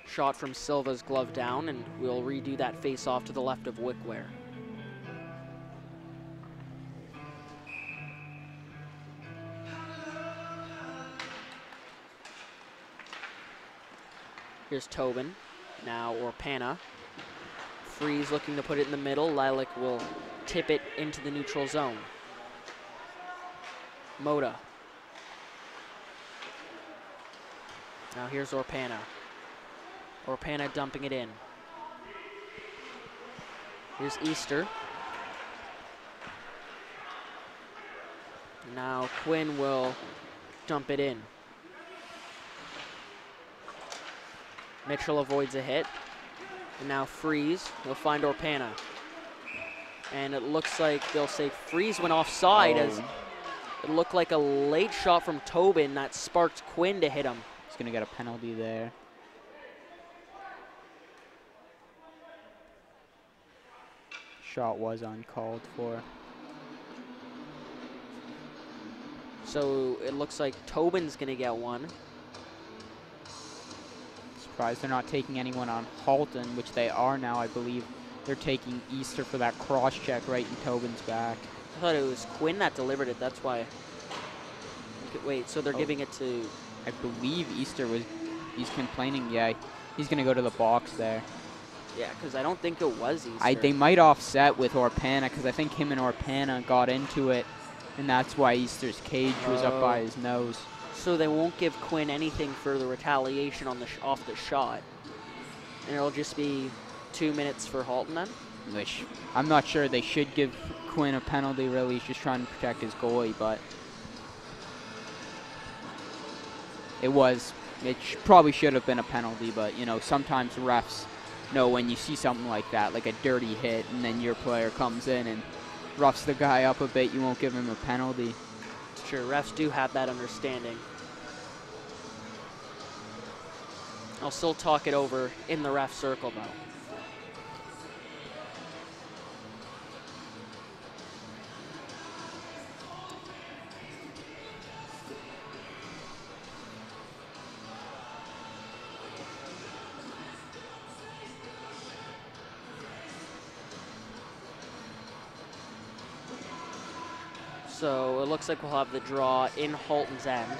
Shot from Silva's glove down, and we'll redo that face-off to the left of Wickware. Here's Tobin. Now Orpana. Freeze looking to put it in the middle. Lilac will tip it into the neutral zone. Moda. Now here's Orpana. Orpana dumping it in. Here's Easter. Now Quinn will dump it in. Mitchell avoids a hit. And now Freeze will find Orpana. And it looks like they'll say Freeze went offside as it looked like a late shot from Tobin that sparked Quinn to hit him. He's going to get a penalty there. Shot was uncalled for. So it looks like Tobin's going to get one. Surprised they're not taking anyone on Halton, which they are now, I believe. They're taking Easter for that cross check right in Tobin's back. I thought it was Quinn that delivered it. That's why. Wait, so they're giving it to... I believe Easter was... He's complaining. Yeah, he's going to go to the box there. Yeah, because I don't think it was Easter. They might offset with Orpana because I think him and Orpana got into it, and that's why Easter's cage was up by his nose. So they won't give Quinn anything for the retaliation on the off the shot. And it'll just be 2 minutes for Halton then? Which I'm not sure they should give Quinn a penalty, really. He's just trying to protect his goalie, but it probably should have been a penalty, but, you know, sometimes refs know when you see something like that, like a dirty hit, and then your player comes in and roughs the guy up a bit, you won't give him a penalty. Sure, refs do have that understanding. I'll still talk it over in the ref circle, though. So it looks like we'll have the draw in Halton's end.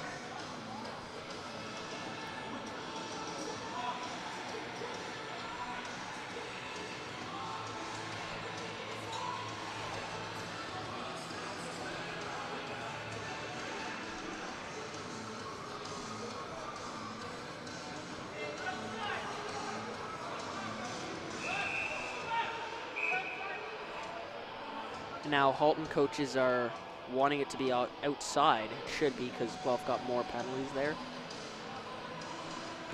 Now, Halton coaches are wanting it to be outside. It should be, because Guelph got more penalties there.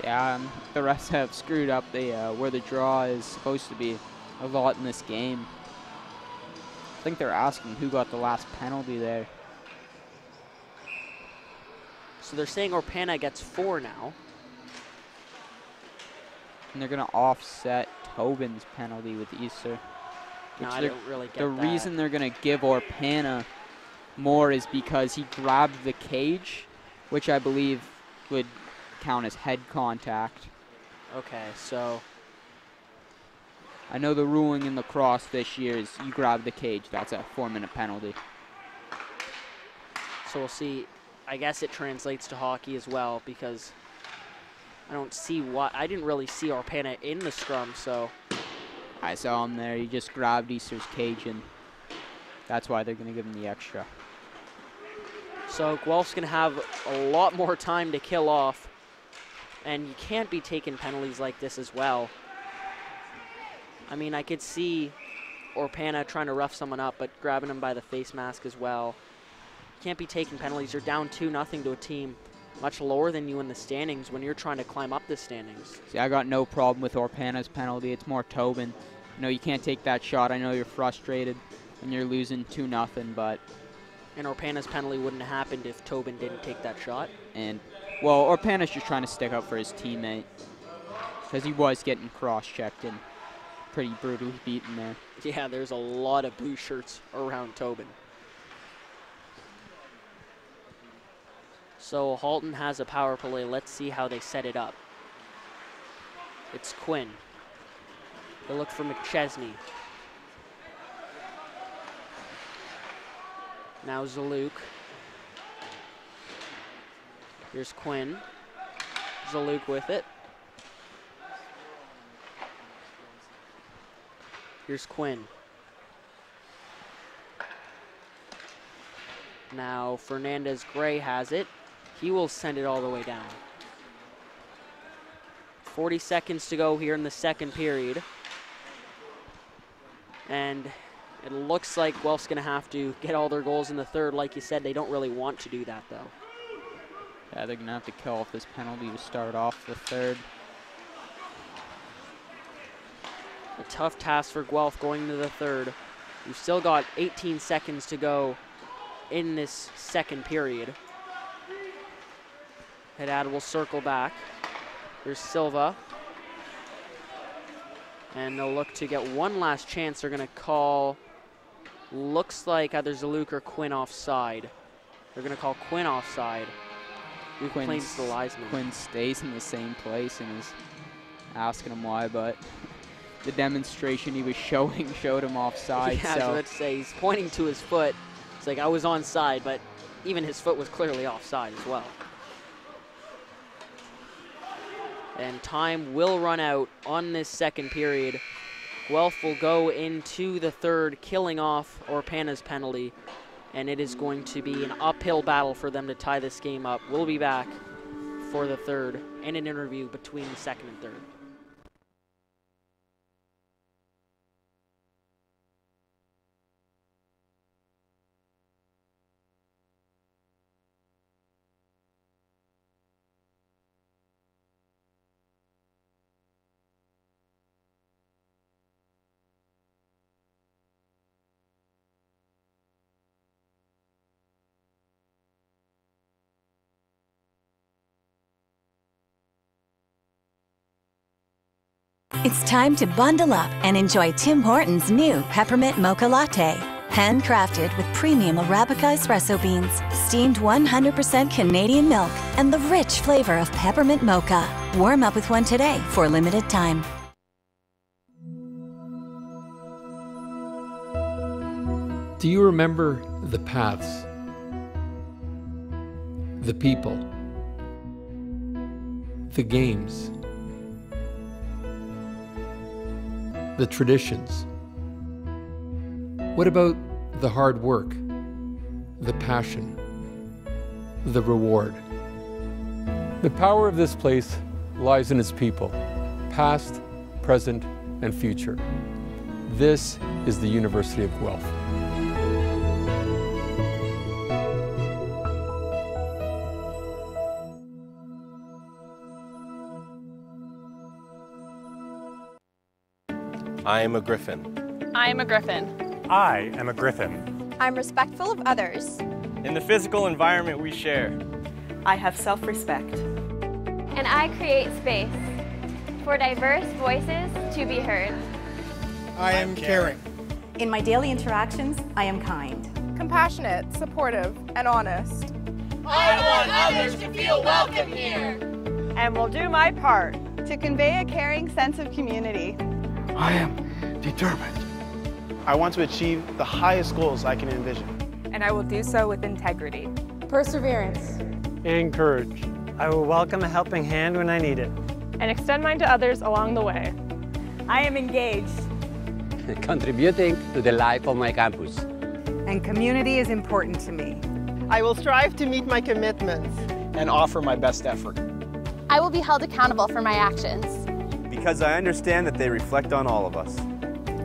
Yeah, the refs have screwed up where the draw is supposed to be a lot in this game. I think they're asking who got the last penalty there. So they're saying Orpana gets 4 now. And they're going to offset Tobin's penalty with Easter. No, I don't really get that. The reason they're going to give Orpana more is because he grabbed the cage, which I believe would count as head contact. Okay, so I know the ruling in lacrosse this year is you grab the cage, that's a 4-minute penalty. So we'll see. I guess it translates to hockey as well, because I don't see why. I didn't really see Orpana in the scrum, so. I saw him there. He just grabbed Easter's cage, and that's why they're going to give him the extra. So Guelph's going to have a lot more time to kill off, and you can't be taking penalties like this as well. I mean, I could see Orpana trying to rough someone up, but grabbing him by the face mask as well. You can't be taking penalties. You're down 2-0 to a team much lower than you in the standings when you're trying to climb up the standings. See, I got no problem with Orpana's penalty. It's more Tobin. You know, you can't take that shot. I know you're frustrated when you're losing 2-0, but. And Orpana's penalty wouldn't have happened if Tobin didn't take that shot. And, well, Orpana's just trying to stick up for his teammate, because he was getting cross-checked and pretty brutally beaten there. Yeah, there's a lot of blue shirts around Tobin. So Halton has a power play. Let's see how they set it up. It's Quinn. They look for McChesney. Now Zaluk. Here's Quinn. Zaluk with it. Here's Quinn. Now Fernandez Gray has it. He will send it all the way down. 40 seconds to go here in the second period. And it looks like Guelph's going to have to get all their goals in the third. Like you said, they don't really want to do that, though. Yeah, they're going to have to kill off this penalty to start off the third. A tough task for Guelph going into the third. We've still got 18 seconds to go in this second period. Haddad will circle back. There's Silva. And they'll look to get one last chance. They're going to call, looks like either Zaluk or Quinn offside. They're going to call Quinn offside. Who claims the linesman. Quinn stays in the same place and is asking him why, but the demonstration he was showing showed him offside. Yeah, so. I was about to say, he's pointing to his foot. It's like, I was onside, but even his foot was clearly offside as well. And time will run out on this second period. Guelph will go into the third, killing off Orpana's penalty. And it is going to be an uphill battle for them to tie this game up. We'll be back for the third and an interview between the second and third. It's time to bundle up and enjoy Tim Hortons' new Peppermint Mocha Latte. Handcrafted with premium Arabica espresso beans, steamed 100% Canadian milk, and the rich flavor of peppermint mocha. Warm up with one today for a limited time. Do you remember the paths, the people, the games, the traditions? What about the hard work, the passion, the reward? The power of this place lies in its people, past, present, and future. This is the University of Guelph. I am a Gryphon. I am a Gryphon. I am a Gryphon. I'm respectful of others. In the physical environment we share, I have self-respect. And I create space for diverse voices to be heard. I am caring. In my daily interactions, I am kind. Compassionate, supportive, and honest. I want others to feel welcome here. And will do my part to convey a caring sense of community. I am determined. I want to achieve the highest goals I can envision. And I will do so with integrity, perseverance, and courage. I will welcome a helping hand when I need it, and extend mine to others along the way. I am engaged, contributing to the life of my campus. And community is important to me. I will strive to meet my commitments and offer my best effort. I will be held accountable for my actions, because I understand that they reflect on all of us.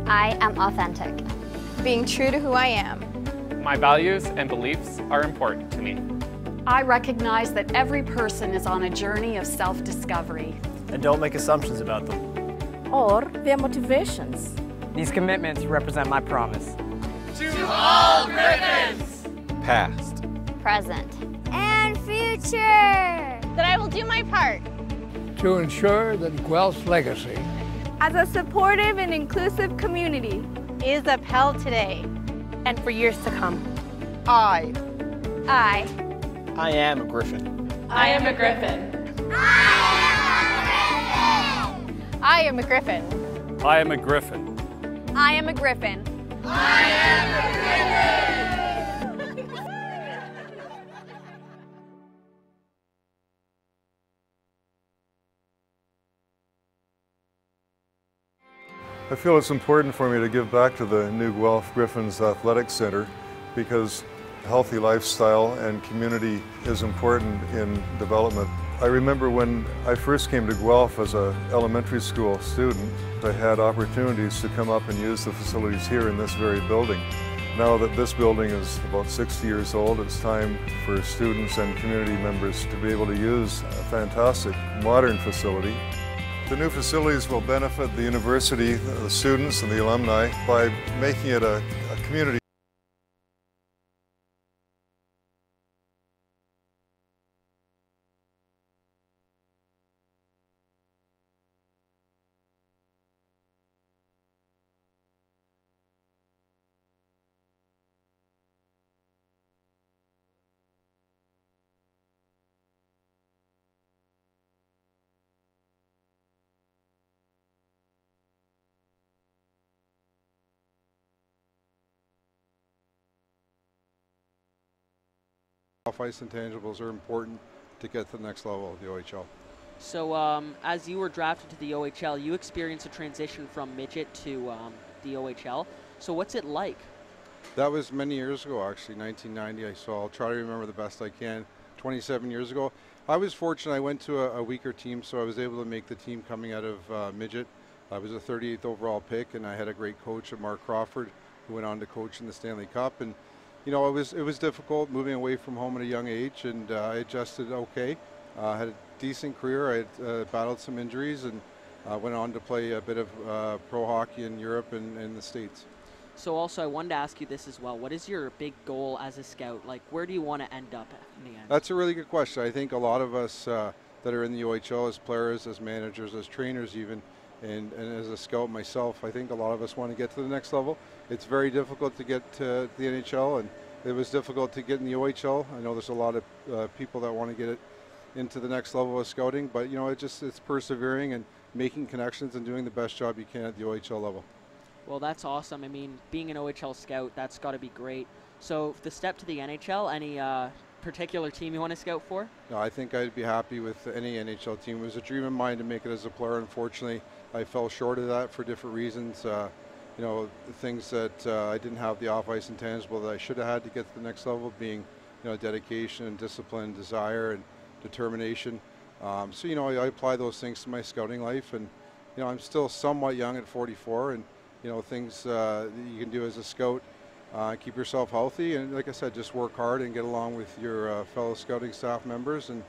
I am authentic, being true to who I am. My values and beliefs are important to me. I recognize that every person is on a journey of self-discovery. And don't make assumptions about them. Or their motivations. These commitments represent my promise. To all Gryphons! Past. Present. And future! That I will do my part. To ensure that Guelph's legacy as a supportive and inclusive community is upheld today and for years to come. I am a Gryphon. I am a Gryphon. I am a Gryphon. I am a Gryphon. I am a Gryphon. I am a Gryphon. I feel it's important for me to give back to the new Guelph Gryphons Athletic Center because healthy lifestyle and community is important in development. I remember when I first came to Guelph as an elementary school student, I had opportunities to come up and use the facilities here in this very building. Now that this building is about 60 years old, it's time for students and community members to be able to use a fantastic modern facility. The new facilities will benefit the university, the students and the alumni by making it a community. Off-ice intangibles are important to get to the next level of the OHL. So as you were drafted to the OHL, you experienced a transition from midget to the OHL. So what's it like? That was many years ago, actually, 1990. So I'll try to remember the best I can. 27 years ago. I was fortunate. I went to a weaker team, so I was able to make the team coming out of midget. I was a 38th overall pick, and I had a great coach, Mark Crawford, who went on to coach in the Stanley Cup. And you know, it was difficult moving away from home at a young age, and I adjusted okay. Had a decent career. I had battled some injuries and went on to play a bit of pro hockey in Europe and in the States. So also I wanted to ask you this as well. What is your big goal as a scout? Like, where do you want to end up in the end? That's a really good question. I think a lot of us that are in the OHL as players, as managers, as trainers even, and as a scout myself, I think a lot of us want to get to the next level. It's very difficult to get to the NHL, and it was difficult to get in the OHL. I know there's a lot of people that want to get it into the next level of scouting, but you know, it's persevering and making connections and doing the best job you can at the OHL level. Well, that's awesome. I mean, being an OHL scout, that's got to be great. So the step to the NHL, any particular team you want to scout for? No, I think I'd be happy with any NHL team. It was a dream of mine to make it as a player. Unfortunately, I fell short of that for different reasons. You know, the things that I didn't have the off-ice intangible that I should have had to get to the next level, being, you know, dedication and discipline, desire and determination. So, you know, I apply those things to my scouting life, and, you know, I'm still somewhat young at 44, and, you know, things that you can do as a scout, keep yourself healthy, and like I said, just work hard and get along with your fellow scouting staff members and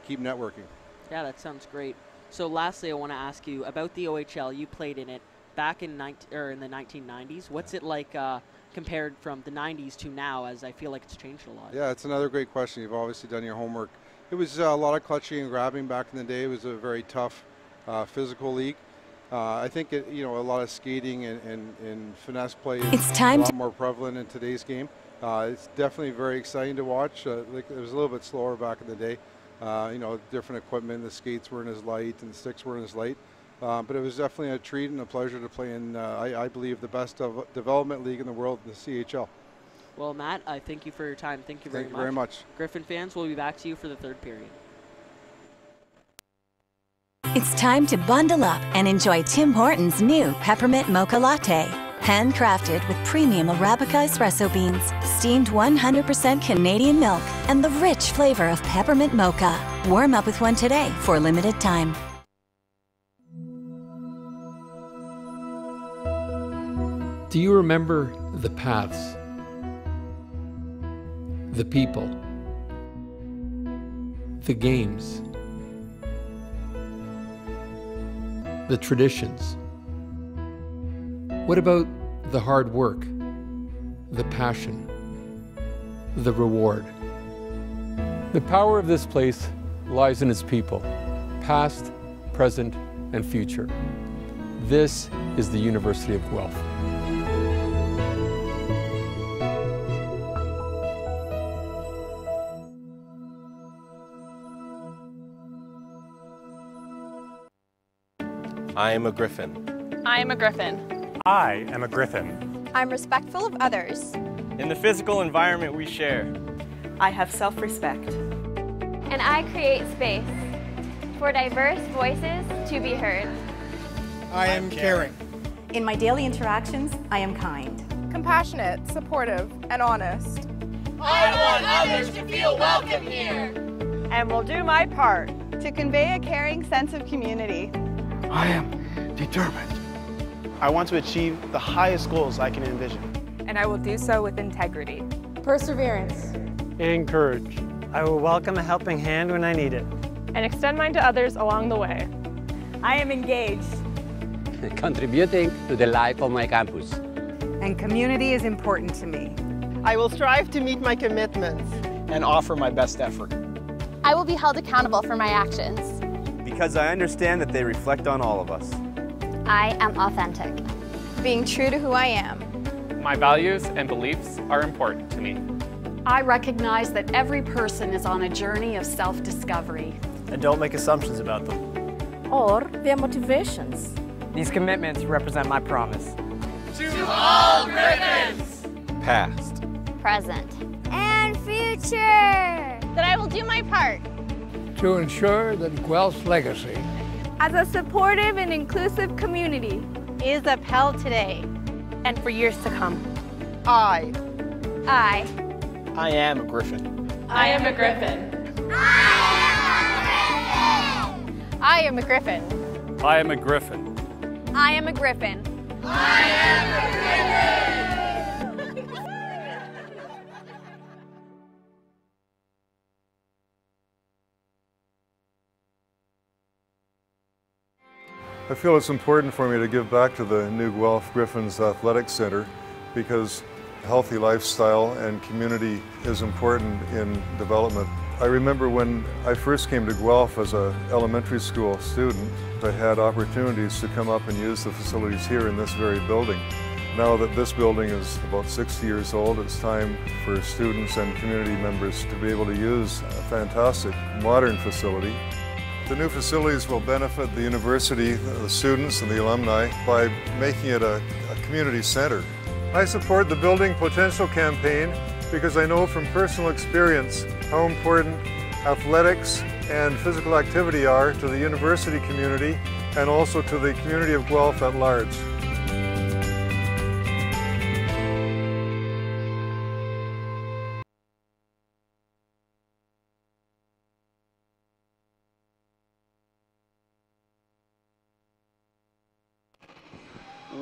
keep networking. Yeah, that sounds great. So lastly, I want to ask you about the OHL. You played in it. back in the 1990s. What's it like compared from the 90s to now, as I feel like it's changed a lot? Yeah, it's another great question. You've obviously done your homework. It was a lot of clutching and grabbing back in the day. It was a very tough physical league. I think a lot of skating and finesse play is a lot more prevalent in today's game. It's definitely very exciting to watch. It was a little bit slower back in the day. Different equipment, the skates weren't as light and the sticks weren't as light. But it was definitely a treat and a pleasure to play in, I believe, the best development league in the world, the CHL. Well, Matt, I thank you for your time. Thank you very much. Thank you very much. Gryphon fans, we'll be back to you for the third period. It's time to bundle up and enjoy Tim Hortons' new Peppermint Mocha Latte. Handcrafted with premium Arabica espresso beans, steamed 100% Canadian milk, and the rich flavor of peppermint mocha. Warm up with one today for a limited time. Do you remember the paths, the people, the games, the traditions? What about the hard work, the passion, the reward? The power of this place lies in its people, past, present, and future. This is the University of Guelph. I am a Gryphon. I am a Gryphon. I am a Gryphon. I'm respectful of others. In the physical environment we share, I have self-respect. And I create space for diverse voices to be heard. I am caring. In my daily interactions, I am kind. Compassionate, supportive, and honest. I want others to feel welcome here. And will do my part to convey a caring sense of community. I am determined. I want to achieve the highest goals I can envision. And I will do so with integrity. Perseverance. and courage. I will welcome a helping hand when I need it. And extend mine to others along the way. I am engaged. Contributing to the life of my campus. And community is important to me. I will strive to meet my commitments. And offer my best effort. I will be held accountable for my actions. Because I understand that they reflect on all of us. I am authentic. Being true to who I am. My values and beliefs are important to me. I recognize that every person is on a journey of self-discovery. And don't make assumptions about them. Or their motivations. These commitments represent my promise. To all Gryphons! Past. Present. And future! That I will do my part. To ensure that Guelph's legacy as a supportive and inclusive community is upheld today and for years to come. I am a Gryphon. I am a Gryphon. I am a Gryphon. I am a Gryphon. I am a Gryphon. I am a Gryphon! I feel it's important for me to give back to the new Guelph Gryphons Athletic Center because healthy lifestyle and community is important in development. I remember when I first came to Guelph as an elementary school student, I had opportunities to come up and use the facilities here in this very building. Now that this building is about 60 years old, it's time for students and community members to be able to use a fantastic modern facility. The new facilities will benefit the university, the students and the alumni by making it a community center. I support the Building Potential campaign because I know from personal experience how important athletics and physical activity are to the university community and also to the community of Guelph at large.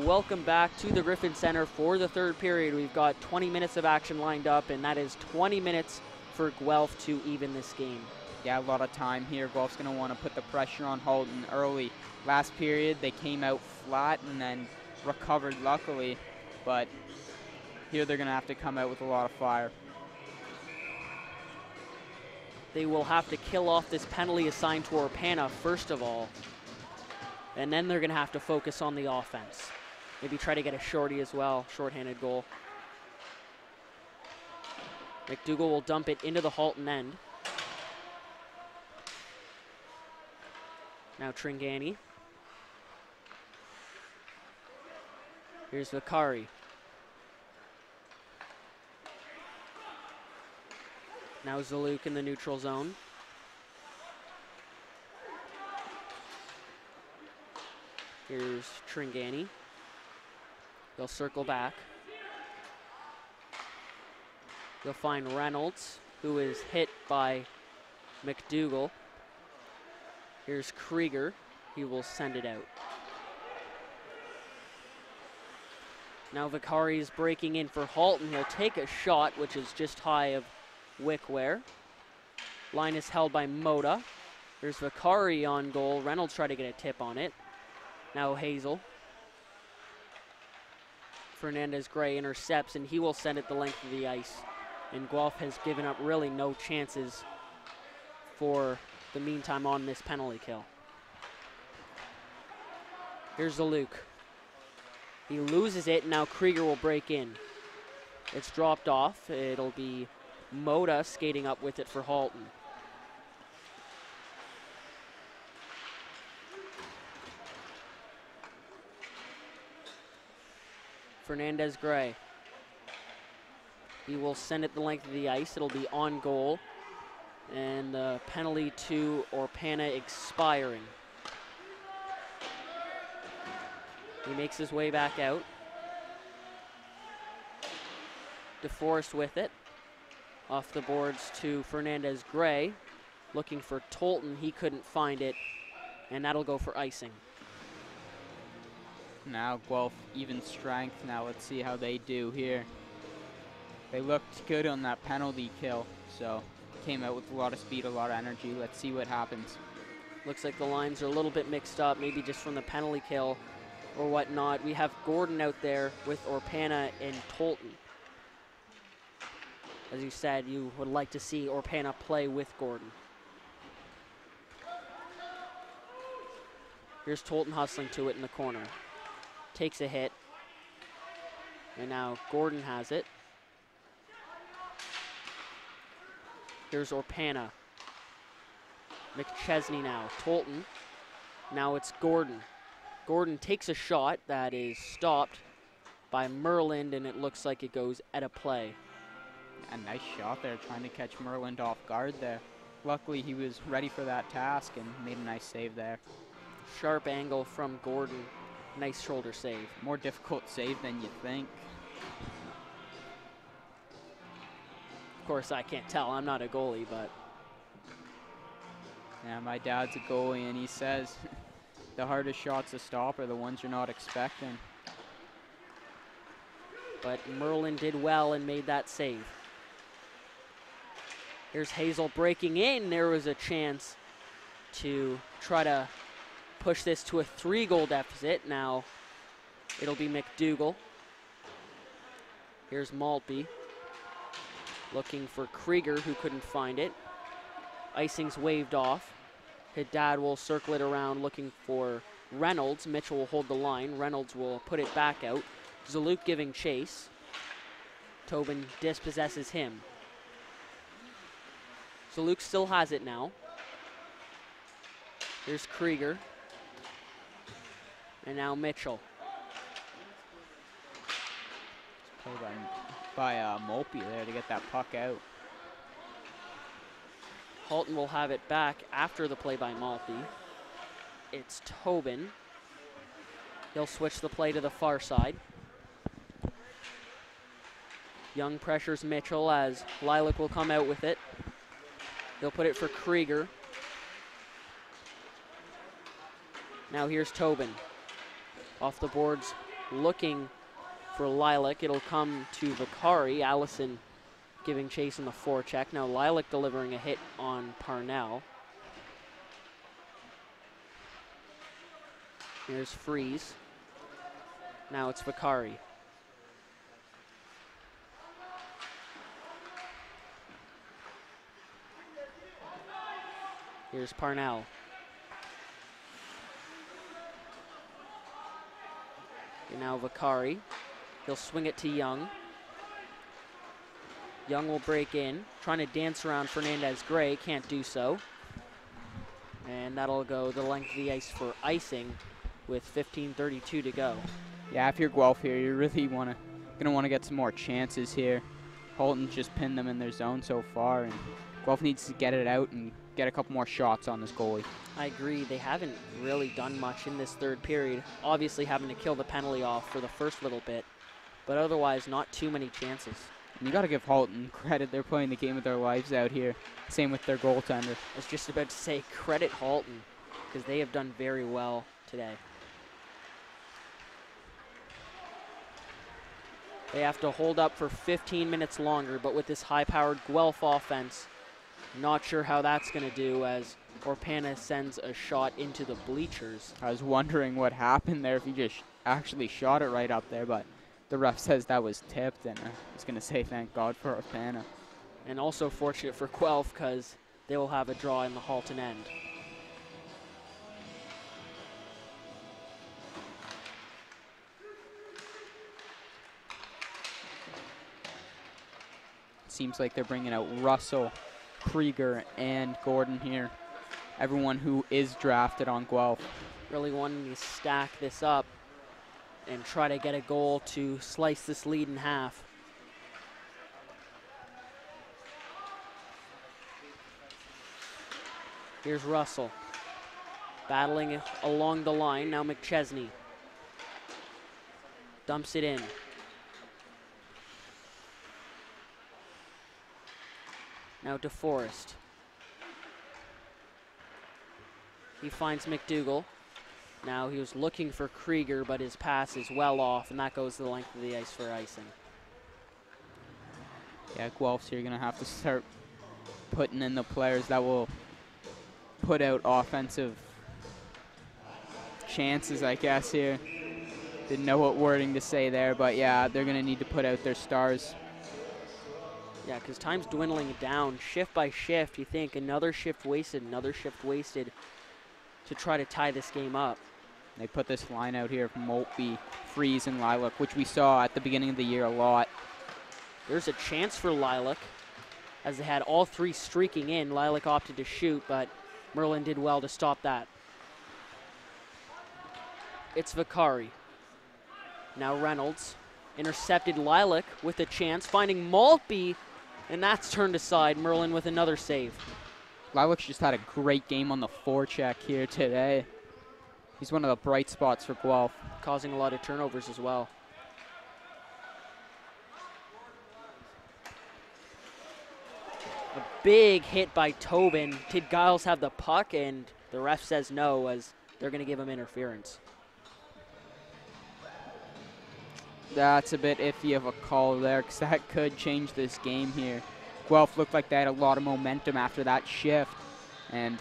Welcome back to the Gryphon Center for the third period. We've got 20 minutes of action lined up, and that is 20 minutes for Guelph to even this game. Yeah, a lot of time here. Guelph's going to want to put the pressure on Halton early. Last period, they came out flat, and then recovered luckily, but here they're going to have to come out with a lot of fire. They will have to kill off this penalty assigned to Orpana first of all, and then they're going to have to focus on the offense. Maybe try to get a shorty as well, shorthanded goal. McDougall will dump it into the Halton end. Now Tringani. Here's Vicari. Now Zaluk in the neutral zone. Here's Tringani. They'll circle back. They'll find Reynolds, who is hit by McDougall. Here's Krieger. He will send it out. Now Vicari is breaking in for Halton. He'll take a shot, which is just high of Wickware. Line is held by Moda. There's Vicari on goal. Reynolds tried to get a tip on it. Now Hazel. Fernandez-Gray intercepts, and he will send it the length of the ice. And Guelph has given up really no chances for the meantime on this penalty kill. Here's Zaluk. He loses it, and now Krieger will break in. It's dropped off. It'll be Moda skating up with it for Halton. Fernandez-Gray. He will send it the length of the ice. It'll be on goal. And the penalty to Orpana expiring. He makes his way back out. DeForest with it. Off the boards to Fernandez-Gray. Looking for Tolton. He couldn't find it. And that'll go for icing. Now Guelph even strength. Now let's see how they do here. They looked good on that penalty kill, so came out with a lot of speed, a lot of energy. Let's see what happens. Looks like the lines are a little bit mixed up, maybe just from the penalty kill or whatnot. We have Gordon out there with Orpana and Tolton. As you said, you would like to see Orpana play with Gordon. Here's Tolton hustling to it in the corner. Takes a hit. And now Gordon has it. Here's Orpana. McChesney now. Tolton. Now it's Gordon. Gordon takes a shot that is stopped by Merland, and it looks like it goes at a play. A nice shot there, trying to catch Merland off guard there. Luckily, he was ready for that task and made a nice save there. Sharp angle from Gordon. Nice shoulder save. More difficult save than you think. Of course, I can't tell. I'm not a goalie, but... Yeah, my dad's a goalie, and he says the hardest shots to stop are the ones you're not expecting. But Merlin did well and made that save. Here's Hazel breaking in. There was a chance to try to push this to a 3-goal deficit. Now it'll be McDougall. Here's Maltby. Looking for Krieger, who couldn't find it. Icing's waved off. Haddad will circle it around looking for Reynolds. Mitchell will hold the line. Reynolds will put it back out. Zaluk giving chase. Tobin dispossesses him. Zaluk still has it now. Here's Krieger. And now Mitchell. Play by Molpe there to get that puck out. Halton will have it back after the play by Maltby. It's Tobin. He'll switch the play to the far side. Young pressures Mitchell as Lilac will come out with it. He'll put it for Krieger. Now here's Tobin. Off the boards looking for Lilac. It'll come to Vicari. Allison giving chase in the forecheck. Now Lilac delivering a hit on Parnell. Here's Freeze. Now it's Vicari. Here's Parnell. And now Vicari. He'll swing it to Young. Young will break in, trying to dance around Fernandez-Gray, can't do so. And that'll go the length of the ice for icing with 15:32 to go. Yeah, if you're Guelph here, you're really gonna want to get some more chances here. Halton just pinned them in their zone so far, and Guelph needs to get it out and get a couple more shots on this goalie. I agree. They haven't really done much in this third period. Obviously having to kill the penalty off for the first little bit, but otherwise not too many chances. And you got to give Halton credit. They're playing the game of their lives out here. Same with their goaltender. I was just about to say credit Halton because they have done very well today. They have to hold up for 15 minutes longer, but with this high-powered Guelph offense, not sure how that's going to do as Orpana sends a shot into the bleachers. I was wondering what happened there, if he just actually shot it right up there, but the ref says that was tipped, and I was going to say thank God for Orpana. And also fortunate for Guelph because they will have a draw in the Halton end. Seems like they're bringing out Russell, Krieger, and Gordon here. Everyone who is drafted on Guelph. Really wanting to stack this up and try to get a goal to slice this lead in half. Here's Russell battling along the line. Now McChesney dumps it in. Now DeForest. He finds McDougall. Now he was looking for Krieger, but his pass is well off, and that goes the length of the ice for icing. Yeah, Guelph's here going to have to start putting in the players that will put out offensive chances, I guess, here. Didn't know what wording to say there, but yeah, they're going to need to put out their stars. Yeah, because time's dwindling down. Shift by shift, you think another shift wasted to try to tie this game up. They put this line out here of Maltby, Freeze, and Lilac, which we saw at the beginning of the year a lot. There's a chance for Lilac, as they had all three streaking in. Lilac opted to shoot, but Merlin did well to stop that. It's Vicari. Now Reynolds intercepted Lilac with a chance, finding Maltby, and that's turned aside. Merlin with another save. Lilac's just had a great game on the forecheck here today. He's one of the bright spots for Guelph. Causing a lot of turnovers as well. A big hit by Tobin. Did Giles have the puck? And the ref says no, as they're going to give him interference. That's a bit iffy of a call there, because that could change this game here. Guelph looked like they had a lot of momentum after that shift, and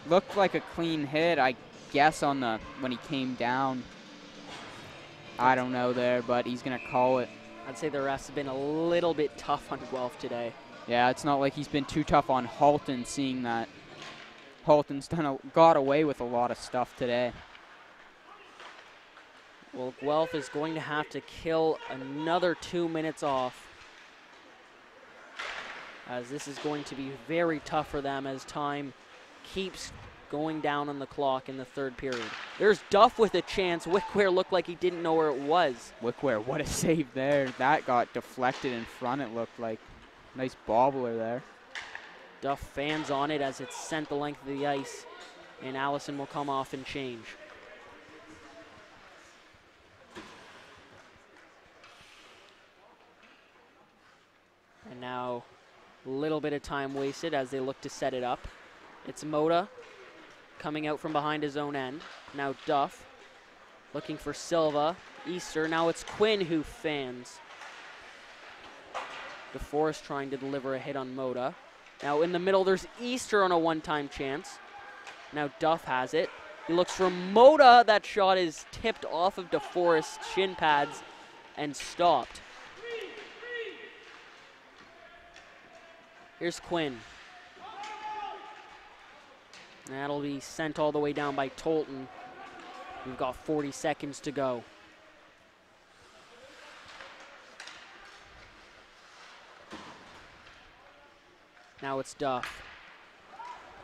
looked like a clean hit, I guess, on the when he came down. I don't know there, but he's going to call it. I'd say the refs have been a little bit tough on Guelph today. Yeah, it's not like he's been too tough on Halton, seeing that Halton's got away with a lot of stuff today. Well, Guelph is going to have to kill another 2 minutes off, as this is going to be very tough for them as time keeps going down on the clock in the third period. There's Duff with a chance. Wickware looked like he didn't know where it was. Wickware, what a save there. That got deflected in front, it looked like. Nice bobbler there. Duff fans on it as it's sent the length of the ice, and Allison will come off and change. And now a little bit of time wasted as they look to set it up. It's Moda coming out from behind his own end. Now Duff looking for Silva. Easter. Now it's Quinn who fans. DeForest trying to deliver a hit on Moda. Now in the middle there's Easter on a one-time chance. Now Duff has it. He looks for Moda. That shot is tipped off of DeForest's shin pads and stopped. Here's Quinn. That'll be sent all the way down by Tolton. We've got 40 seconds to go. Now it's Duff.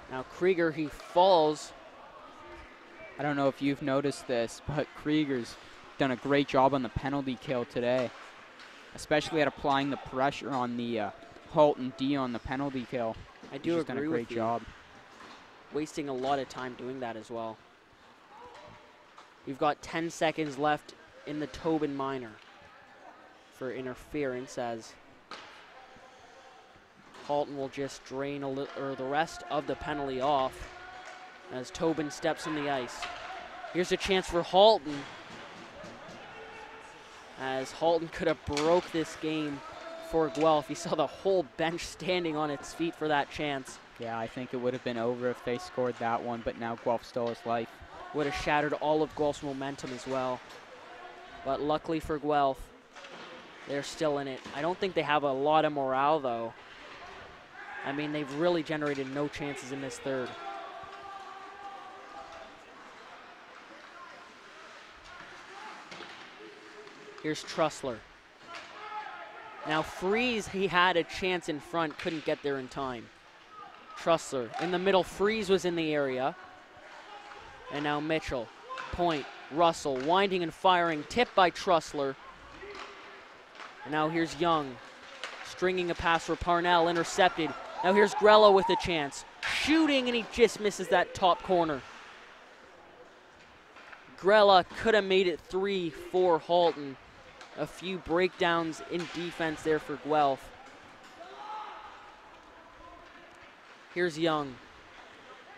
Now Krieger, he falls. I don't know if you've noticed this, but Krieger's done a great job on the penalty kill today, especially at applying the pressure on the Halton D on the penalty kill. I do agree with you. He's done a great job. Wasting a lot of time doing that as well. We've got 10 seconds left in the Tobin minor for interference, as Halton will just drain the rest of the penalty off as Tobin steps on the ice. Here's a chance for Halton, as Halton could have broke this game for Guelph. You saw the whole bench standing on its feet for that chance. Yeah, I think it would have been over if they scored that one, but now Guelph stole his life. Would have shattered all of Guelph's momentum as well. But luckily for Guelph, they're still in it. I don't think they have a lot of morale, though. I mean, they've really generated no chances in this third. Here's Trussler. Now Freeze, he had a chance in front, couldn't get there in time. Trussler in the middle, Freeze was in the area. And now Mitchell, point, Russell, winding and firing, tipped by Trussler. And now here's Young, stringing a pass for Parnell, intercepted. Now here's Grella with a chance, shooting, and he just misses that top corner. Grella could have made it 3-4 Halton. A few breakdowns in defense there for Guelph. Here's Young,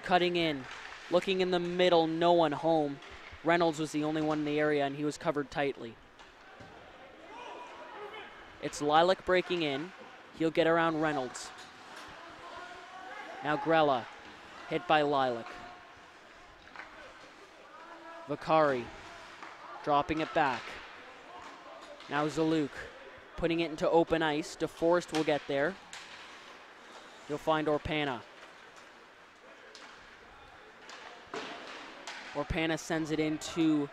cutting in, looking in the middle, no one home. Reynolds was the only one in the area, and he was covered tightly. It's Lilac breaking in. He'll get around Reynolds. Now Grella, hit by Lilac. Vakari, dropping it back. Now Zaluk, putting it into open ice. DeForest will get there. He'll find Orpana. Orpana sends it into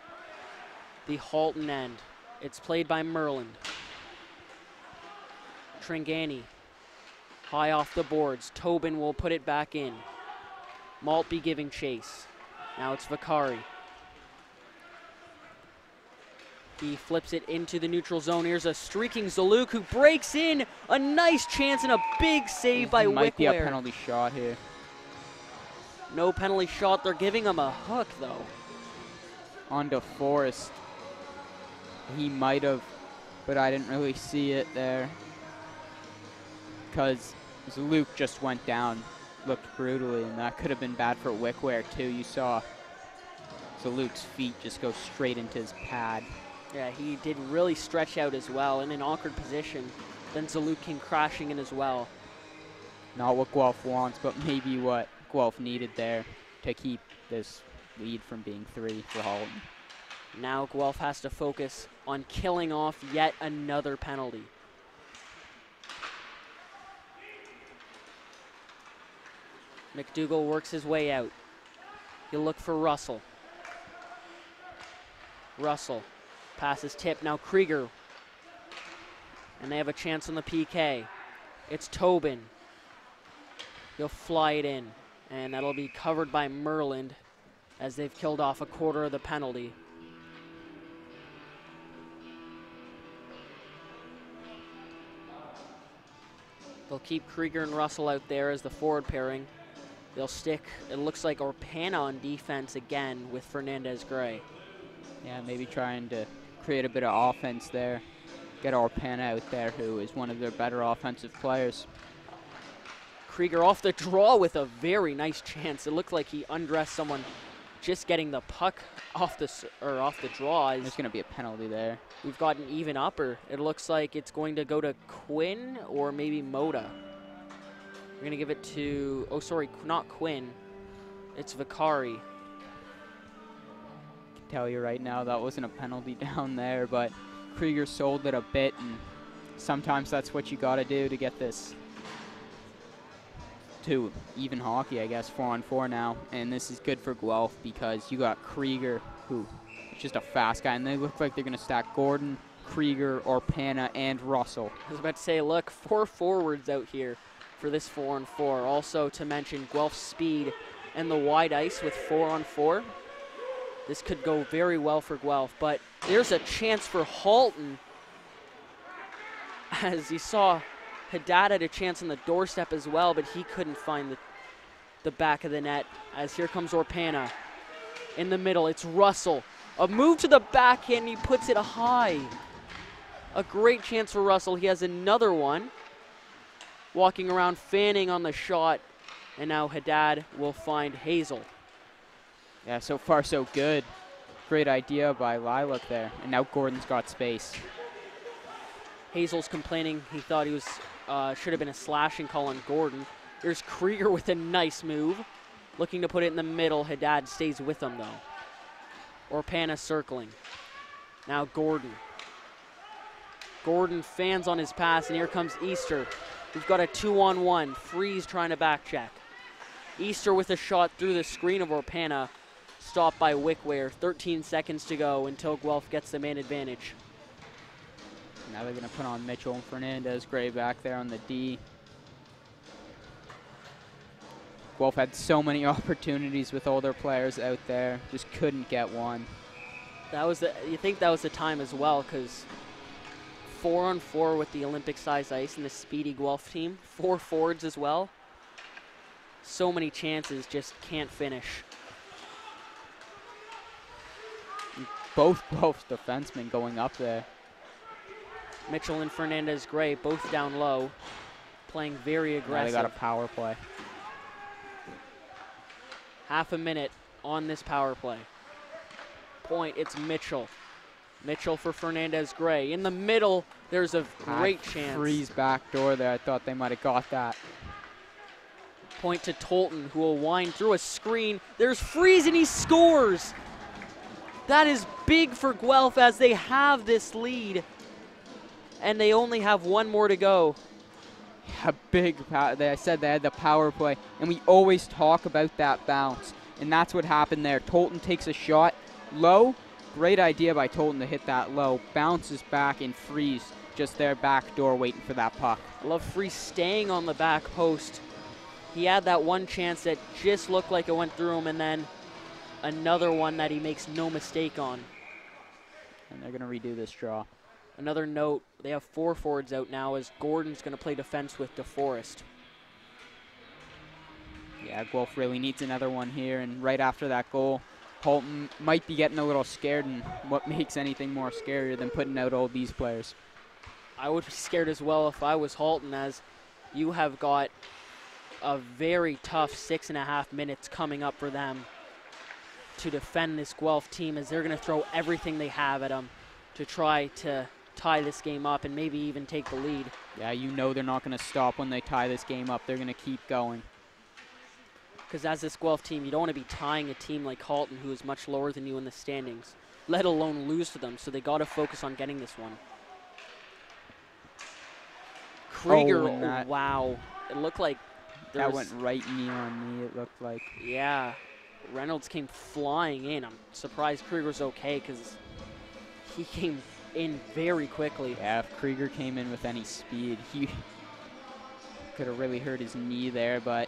the Halton end. It's played by Merland. Tringani, high off the boards. Tobin will put it back in. Maltby giving chase. Now it's Vakari. He flips it into the neutral zone. Here's a streaking Zaluk who breaks in. A nice chance and a big save by Wickware. Might be a penalty shot here. No penalty shot. They're giving him a hook, though. On DeForest. He might have, but I didn't really see it there. Because Zaluk just went down, looked brutally, and that could have been bad for Wickware, too. You saw Zaluk's feet just go straight into his pad. Yeah, he did really stretch out as well in an awkward position. Then Zaluk came crashing in as well. Not what Guelph wants, but maybe what Guelph needed there to keep this lead from being 3 for Halton. Now Guelph has to focus on killing off yet another penalty. McDougall works his way out. He'll look for Russell. Russell. Passes tip, now Krieger. And they have a chance on the PK. It's Tobin. He'll fly it in. And that'll be covered by Merland as they've killed off a quarter of the penalty. They'll keep Krieger and Russell out there as the forward pairing. They'll stick, it looks like, Orpana on defense again with Fernandez Gray. Yeah, maybe trying to create a bit of offense there. Get Orpana out there, who is one of their better offensive players. Krieger off the draw with a very nice chance. It looked like he undressed someone just getting the puck off the draw. There's going to be a penalty there. We've got an even upper. It looks like it's going to go to Quinn or maybe Moda. We're going to give it to, oh sorry, not Quinn. It's Vakari. tell you right now that wasn't a penalty down there, but Krieger sold it a bit, and sometimes that's what you got to do to get this to even hockey, I guess, 4-on-4 now. And this is good for Guelph because you got Krieger, who is just a fast guy, and they look like they're going to stack Gordon, Krieger, Orpana, and Russell. I was about to say, look, 4 forwards out here for this 4-on-4. Also to mention Guelph's speed and the wide ice with 4-on-4. This could go very well for Guelph, but there's a chance for Halton. As you saw, Haddad had a chance on the doorstep as well, but he couldn't find the back of the net. As here comes Orpana. In the middle, it's Russell. A move to the backhand, he puts it high. A great chance for Russell. He has another one. Walking around, fanning on the shot. And now Haddad will find Hazel. Yeah, so far so good. Great idea by Lilac there. And now Gordon's got space. Hazel's complaining. He thought he was should have been a slashing call on Gordon. There's Krieger with a nice move. Looking to put it in the middle. Haddad stays with him, though. Orpana circling. Now Gordon. Gordon fans on his pass, and here comes Easter. We've got a 2-on-1. Freeze trying to back check. Easter with a shot through the screen of Orpana. Stopped by Wickware. 13 seconds to go until Guelph gets the man advantage. Now they're going to put on Mitchell and Fernandez Gray back there on the D. Guelph had so many opportunities with all their players out there. Just couldn't get one. That was you think that was the time as well, because 4-on-4 with the Olympic-sized ice and the speedy Guelph team. 4 forwards as well. So many chances, just can't finish. Both Guelph's defensemen going up there. Mitchell and Fernandez Gray both down low, playing very aggressive. Now they got a power play. Half a minute on this power play. Point, it's Mitchell. Mitchell for Fernandez Gray. In the middle, there's a great chance. Freeze back door there. I thought they might have got that. Point to Tolton, who will wind through a screen. There's Freeze, and he scores. That is big for Guelph as they have this lead. And they only have 1 more to go. A big power. I said they had the power play, and we always talk about that bounce, and that's what happened there. Tolton takes a shot low. Great idea by Tolton to hit that low. Bounces back and Freeze just there back door waiting for that puck. I love Freeze staying on the back post. He had that one chance that just looked like it went through him, and then another one that he makes no mistake on. And they're going to redo this draw. Another note, they have 4 forwards out now as Gordon's going to play defense with DeForest. Yeah, Guelph really needs another one here, and right after that goal, Halton might be getting a little scared, and what makes anything more scarier than putting out all these players? I would be scared as well if I was Halton, as you have got a very tough 6.5 minutes coming up for them to defend this Guelph team, as they're going to throw everything they have at them to try to tie this game up and maybe even take the lead. Yeah, you know they're not going to stop when they tie this game up. They're going to keep going. Because as this Guelph team, you don't want to be tying a team like Halton, who is much lower than you in the standings, let alone lose to them. So they got to focus on getting this one. Krieger, wow. It looked like that went right knee on knee, it looked like. Yeah. Reynolds came flying in. I'm surprised Krieger's okay, because he came in very quickly. Yeah, if Krieger came in with any speed, he could have really hurt his knee there, but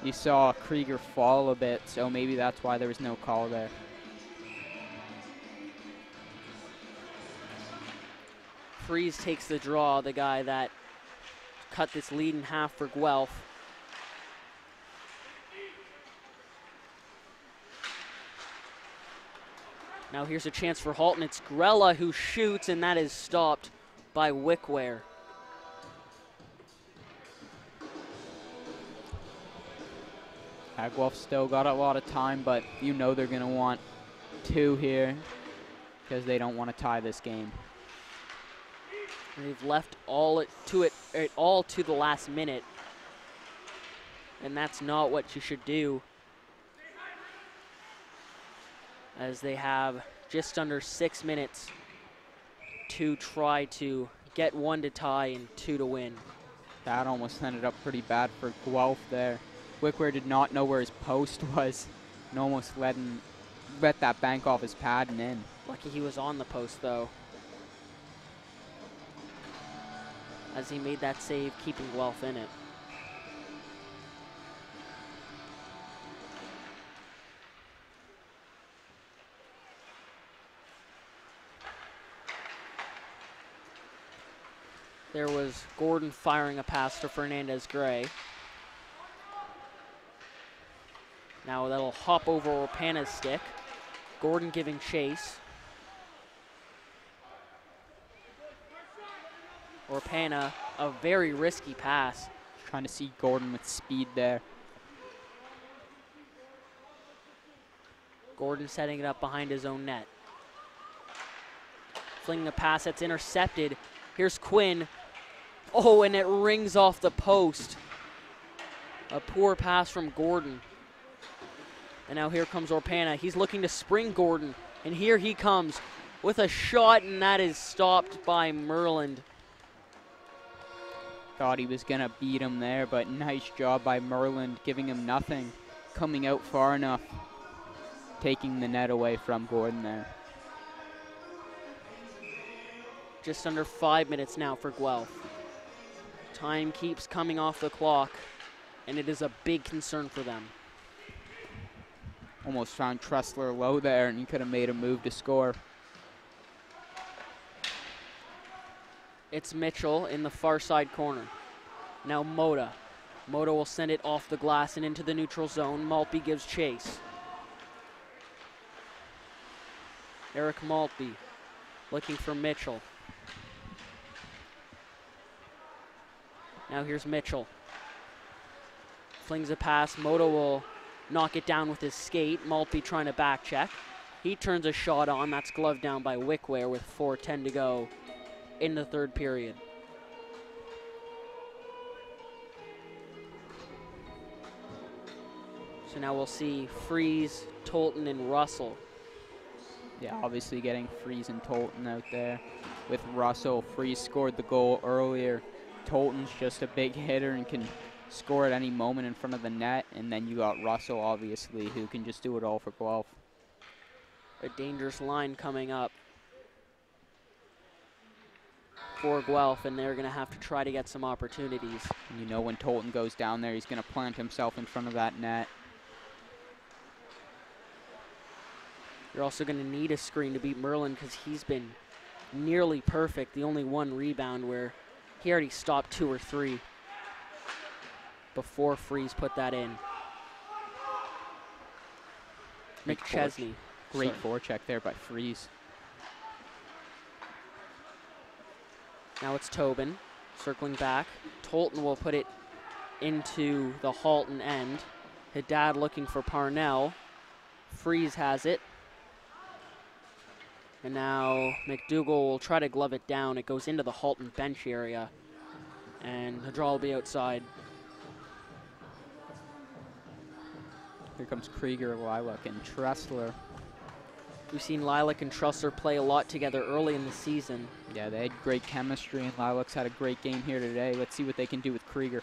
you saw Krieger fall a bit, so maybe that's why there was no call there. Freeze takes the draw, the guy that cut this lead in half for Guelph. Now here's a chance for Halton. It's Grella who shoots, and that is stopped by Wickware. Guelph still got a lot of time, but you know they're going to want 2 here because they don't want to tie this game. And they've left all to the last minute, and that's not what you should do. as they have just under 6 minutes to try to get 1 to tie and 2 to win. That almost ended up pretty bad for Guelph there. Wickware did not know where his post was and almost let that bank off his pad and in. Lucky he was on the post though, as he made that save, keeping Guelph in it. There was Gordon firing a pass to Fernandez Gray. Now that'll hop over Orpana's stick. Gordon giving chase. Orpana, a very risky pass. Trying to see Gordon with speed there. Gordon setting it up behind his own net. Flinging a pass that's intercepted. Here's Quinn. Oh, and it rings off the post. A poor pass from Gordon. And now here comes Orpana. He's looking to spring Gordon. And here he comes with a shot, and that is stopped by Merland. Thought he was going to beat him there, but nice job by Merland, giving him nothing. Coming out far enough, taking the net away from Gordon there. Just under 5 minutes now for Guelph. Time keeps coming off the clock, and it is a big concern for them. Almost found Tressler low there, and he could have made a move to score. It's Mitchell in the far side corner. Now Moda. Moda will send it off the glass and into the neutral zone. Maltby gives chase. Eric Maltby looking for Mitchell. Now here's Mitchell. Flings a pass. Moda will knock it down with his skate. Maltby trying to back check. He turns a shot on. That's gloved down by Wickware with 4:10 to go in the third period. So now we'll see Freeze, Tolton, and Russell. Yeah, obviously getting Freeze and Tolton out there. With Russell, Freeze scored the goal earlier. Tolton's just a big hitter and can score at any moment in front of the net. And then you got Russell, obviously, who can just do it all for Guelph. A dangerous line coming up for Guelph, and they're going to have to try to get some opportunities. You know, when Tolton goes down there, he's going to plant himself in front of that net. You're also going to need a screen to beat Merlin because he's been nearly perfect. The only one rebound where he already stopped 2 or 3 before Freeze put that in. McChesney. Great forecheck there by Freeze. Now it's Tobin circling back. Tolton will put it into the Halton end. Haddad looking for Parnell. Freeze has it. And now McDougall will try to glove it down. It goes into the Halton bench area. And the draw will be outside. Here comes Krieger, Lilac, and Tressler. We've seen Lilac and Tressler play a lot together early in the season. Yeah, they had great chemistry, and Lilac's had a great game here today. Let's see what they can do with Krieger.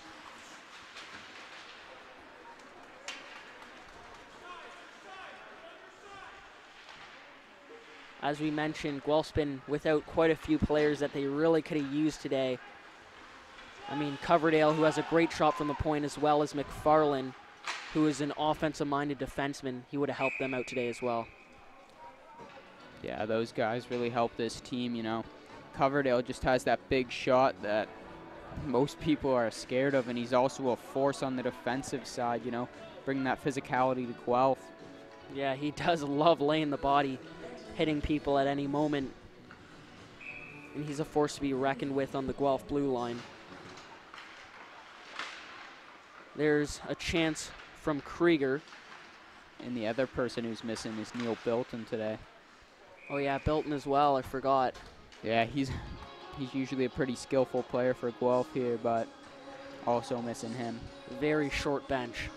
As we mentioned, Guelph's been without quite a few players that they really could have used today. I mean, Coverdale, who has a great shot from the point, as well as McFarlane, who is an offensive-minded defenseman. He would have helped them out today as well. Yeah, those guys really helped this team, you know. Coverdale just has that big shot that most people are scared of, and he's also a force on the defensive side, you know, bringing that physicality to Guelph. Yeah, he does love laying the body, hitting people at any moment. And he's a force to be reckoned with on the Guelph blue line. There's a chance from Krieger. And the other person who's missing is Neil Bilton today. Oh yeah, Bilton as well, I forgot. Yeah, he's usually a pretty skillful player for Guelph here, but also missing him. Very short bench.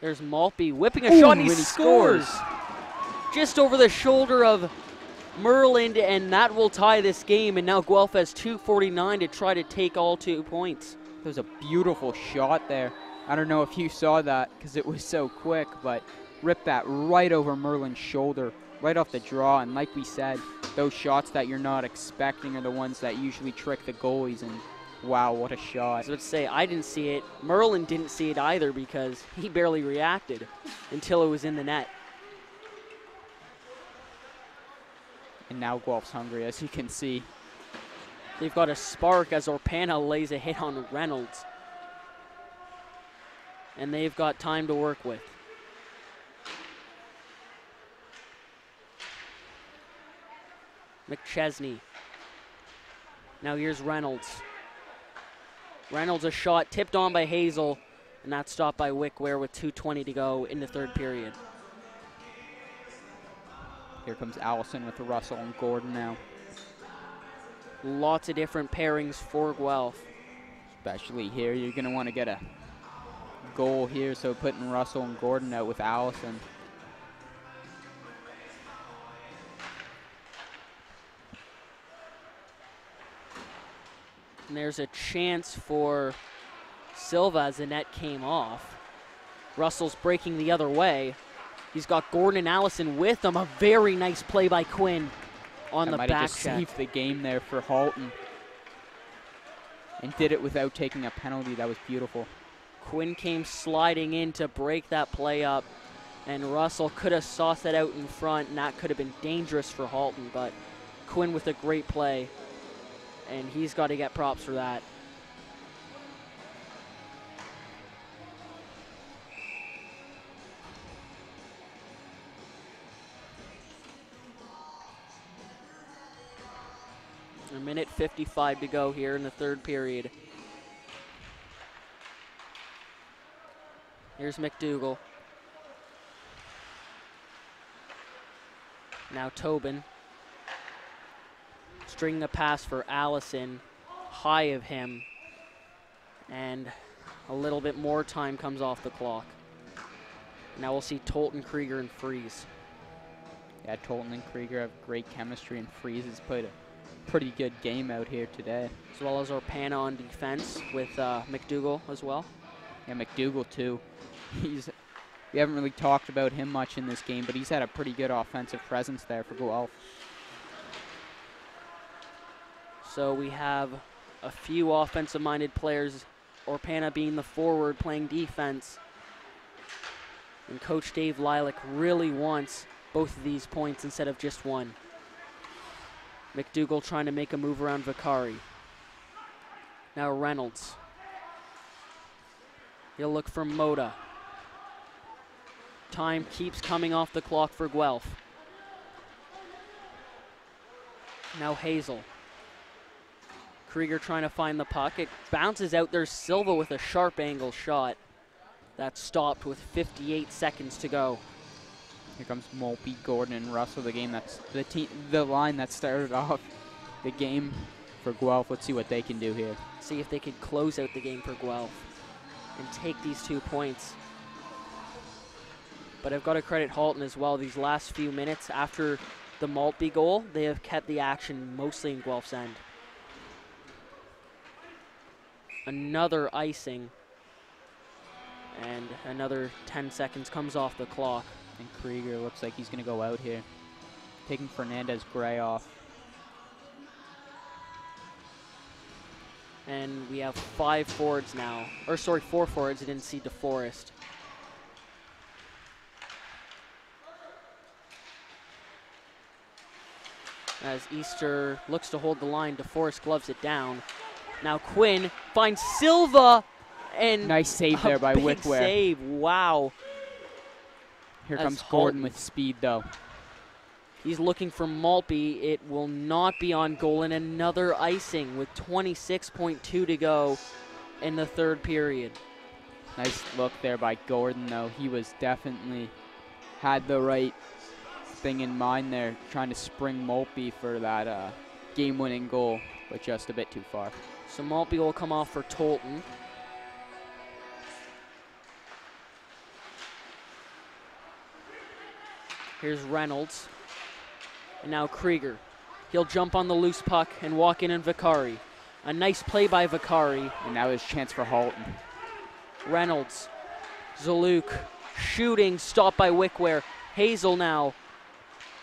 There's Maltby whipping a shot, and he scores. Just over the shoulder of Merland, and that will tie this game. And now Guelph has 2:49 to try to take all 2 points. That was a beautiful shot there. I don't know if you saw that because it was so quick, but ripped that right over Merland's shoulder, right off the draw. And like we said, those shots that you're not expecting are the ones that usually trick the goalies. And wow, what a shot. I was about to say, I didn't see it. Merland didn't see it either because he barely reacted until it was in the net. And now Guelph's hungry, as you can see. They've got a spark as Orpana lays a hit on Reynolds. And they've got time to work with. McChesney. Now here's Reynolds. Reynolds a shot tipped on by Hazel, and that's stopped by Wickware with 2:20 to go in the third period. Here comes Allison with Russell and Gordon now. Lots of different pairings for Guelph. Especially here, you're going to want to get a goal here, so putting Russell and Gordon out with Allison. And there's a chance for Silva as the net came off. Russell's breaking the other way. He's got Gordon and Allison with him. A very nice play by Quinn on the back check. Might have just saved the game there for Halton. And did it without taking a penalty. That was beautiful. Quinn came sliding in to break that play up. And Russell could have sauced it out in front, and that could have been dangerous for Halton. But Quinn with a great play. And he's got to get props for that. A minute 55 to go here in the third period. Here's McDougall. Now Tobin. Stringing a pass for Allison, high of him, and a little bit more time comes off the clock. Now we'll see Tolton, Krieger, and Freeze. Yeah, Tolton and Krieger have great chemistry, and Freeze has played a pretty good game out here today. As well as Orpana on defense with McDougall as well. Yeah, McDougall too. We haven't really talked about him much in this game, but he's had a pretty good offensive presence there for Guelph. So we have a few offensive-minded players, Orpana being the forward playing defense. And Coach Dave Lilac really wants both of these points instead of just one. McDougall trying to make a move around Vicari. Now Reynolds. He'll look for Moda. Time keeps coming off the clock for Guelph. Now Hazel. Krieger trying to find the puck. It bounces out. There's Silva with a sharp angle shot. That's stopped with 58 seconds to go. Here comes Maltby, Gordon, and Russell. The line that started off the game for Guelph. Let's see what they can do here. See if they could close out the game for Guelph and take these 2 points. But I've got to credit Halton as well. These last few minutes after the Maltby goal, they have kept the action mostly in Guelph's end. Another icing, and another 10 seconds comes off the clock. And Krieger looks like he's going to go out here, taking Fernandez Gray off. And we have 5 forwards now, or sorry, 4 forwards. I didn't see DeForest. As Easter looks to hold the line, DeForest gloves it down. Now Quinn finds Silva, and nice save there by Wickware. Save, wow. Here comes Gordon with speed though. He's looking for Maltby. It will not be on goal, and another icing with 26.2 to go in the third period. Nice look there by Gordon though. He was definitely had the right thing in mind there, trying to spring Maltby for that game-winning goal, but just a bit too far. So Maltby will come off for Tolton. Here's Reynolds. And now Krieger. He'll jump on the loose puck and walk in Vicari. A nice play by Vicari. And now his chance for Halton. Reynolds. Zaluk shooting, stopped by Wickware. Hazel now.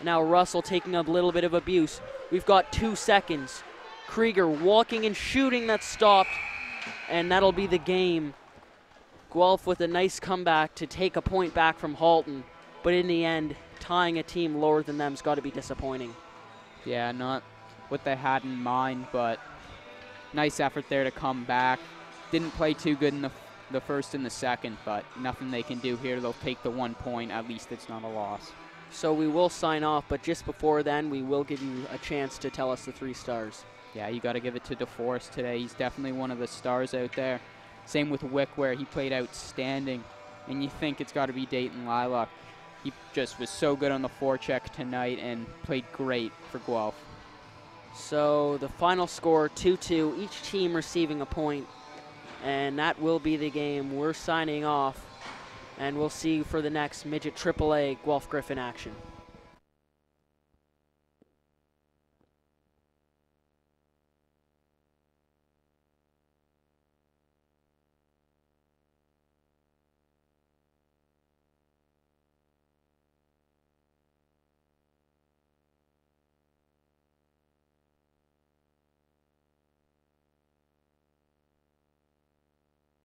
Now Russell taking a little bit of abuse. We've got 2 seconds. Krieger walking and shooting, that's stopped. And that'll be the game. Guelph with a nice comeback to take a point back from Halton. But in the end, tying a team lower than them's got to be disappointing. Yeah, not what they had in mind, but nice effort there to come back. Didn't play too good in the first and the second, but nothing they can do here. They'll take the 1 point. At least it's not a loss. So we will sign off, but just before then, we will give you a chance to tell us the 3 stars. Yeah, you got to give it to DeForest today. He's definitely one of the stars out there. Same with Wickware. He played outstanding, and you think it's got to be Dayton Lilac. He just was so good on the forecheck tonight and played great for Guelph. So the final score, 2-2, each team receiving a point, and that will be the game. We're signing off, and we'll see you for the next Midget AAA Guelph Gryphon action.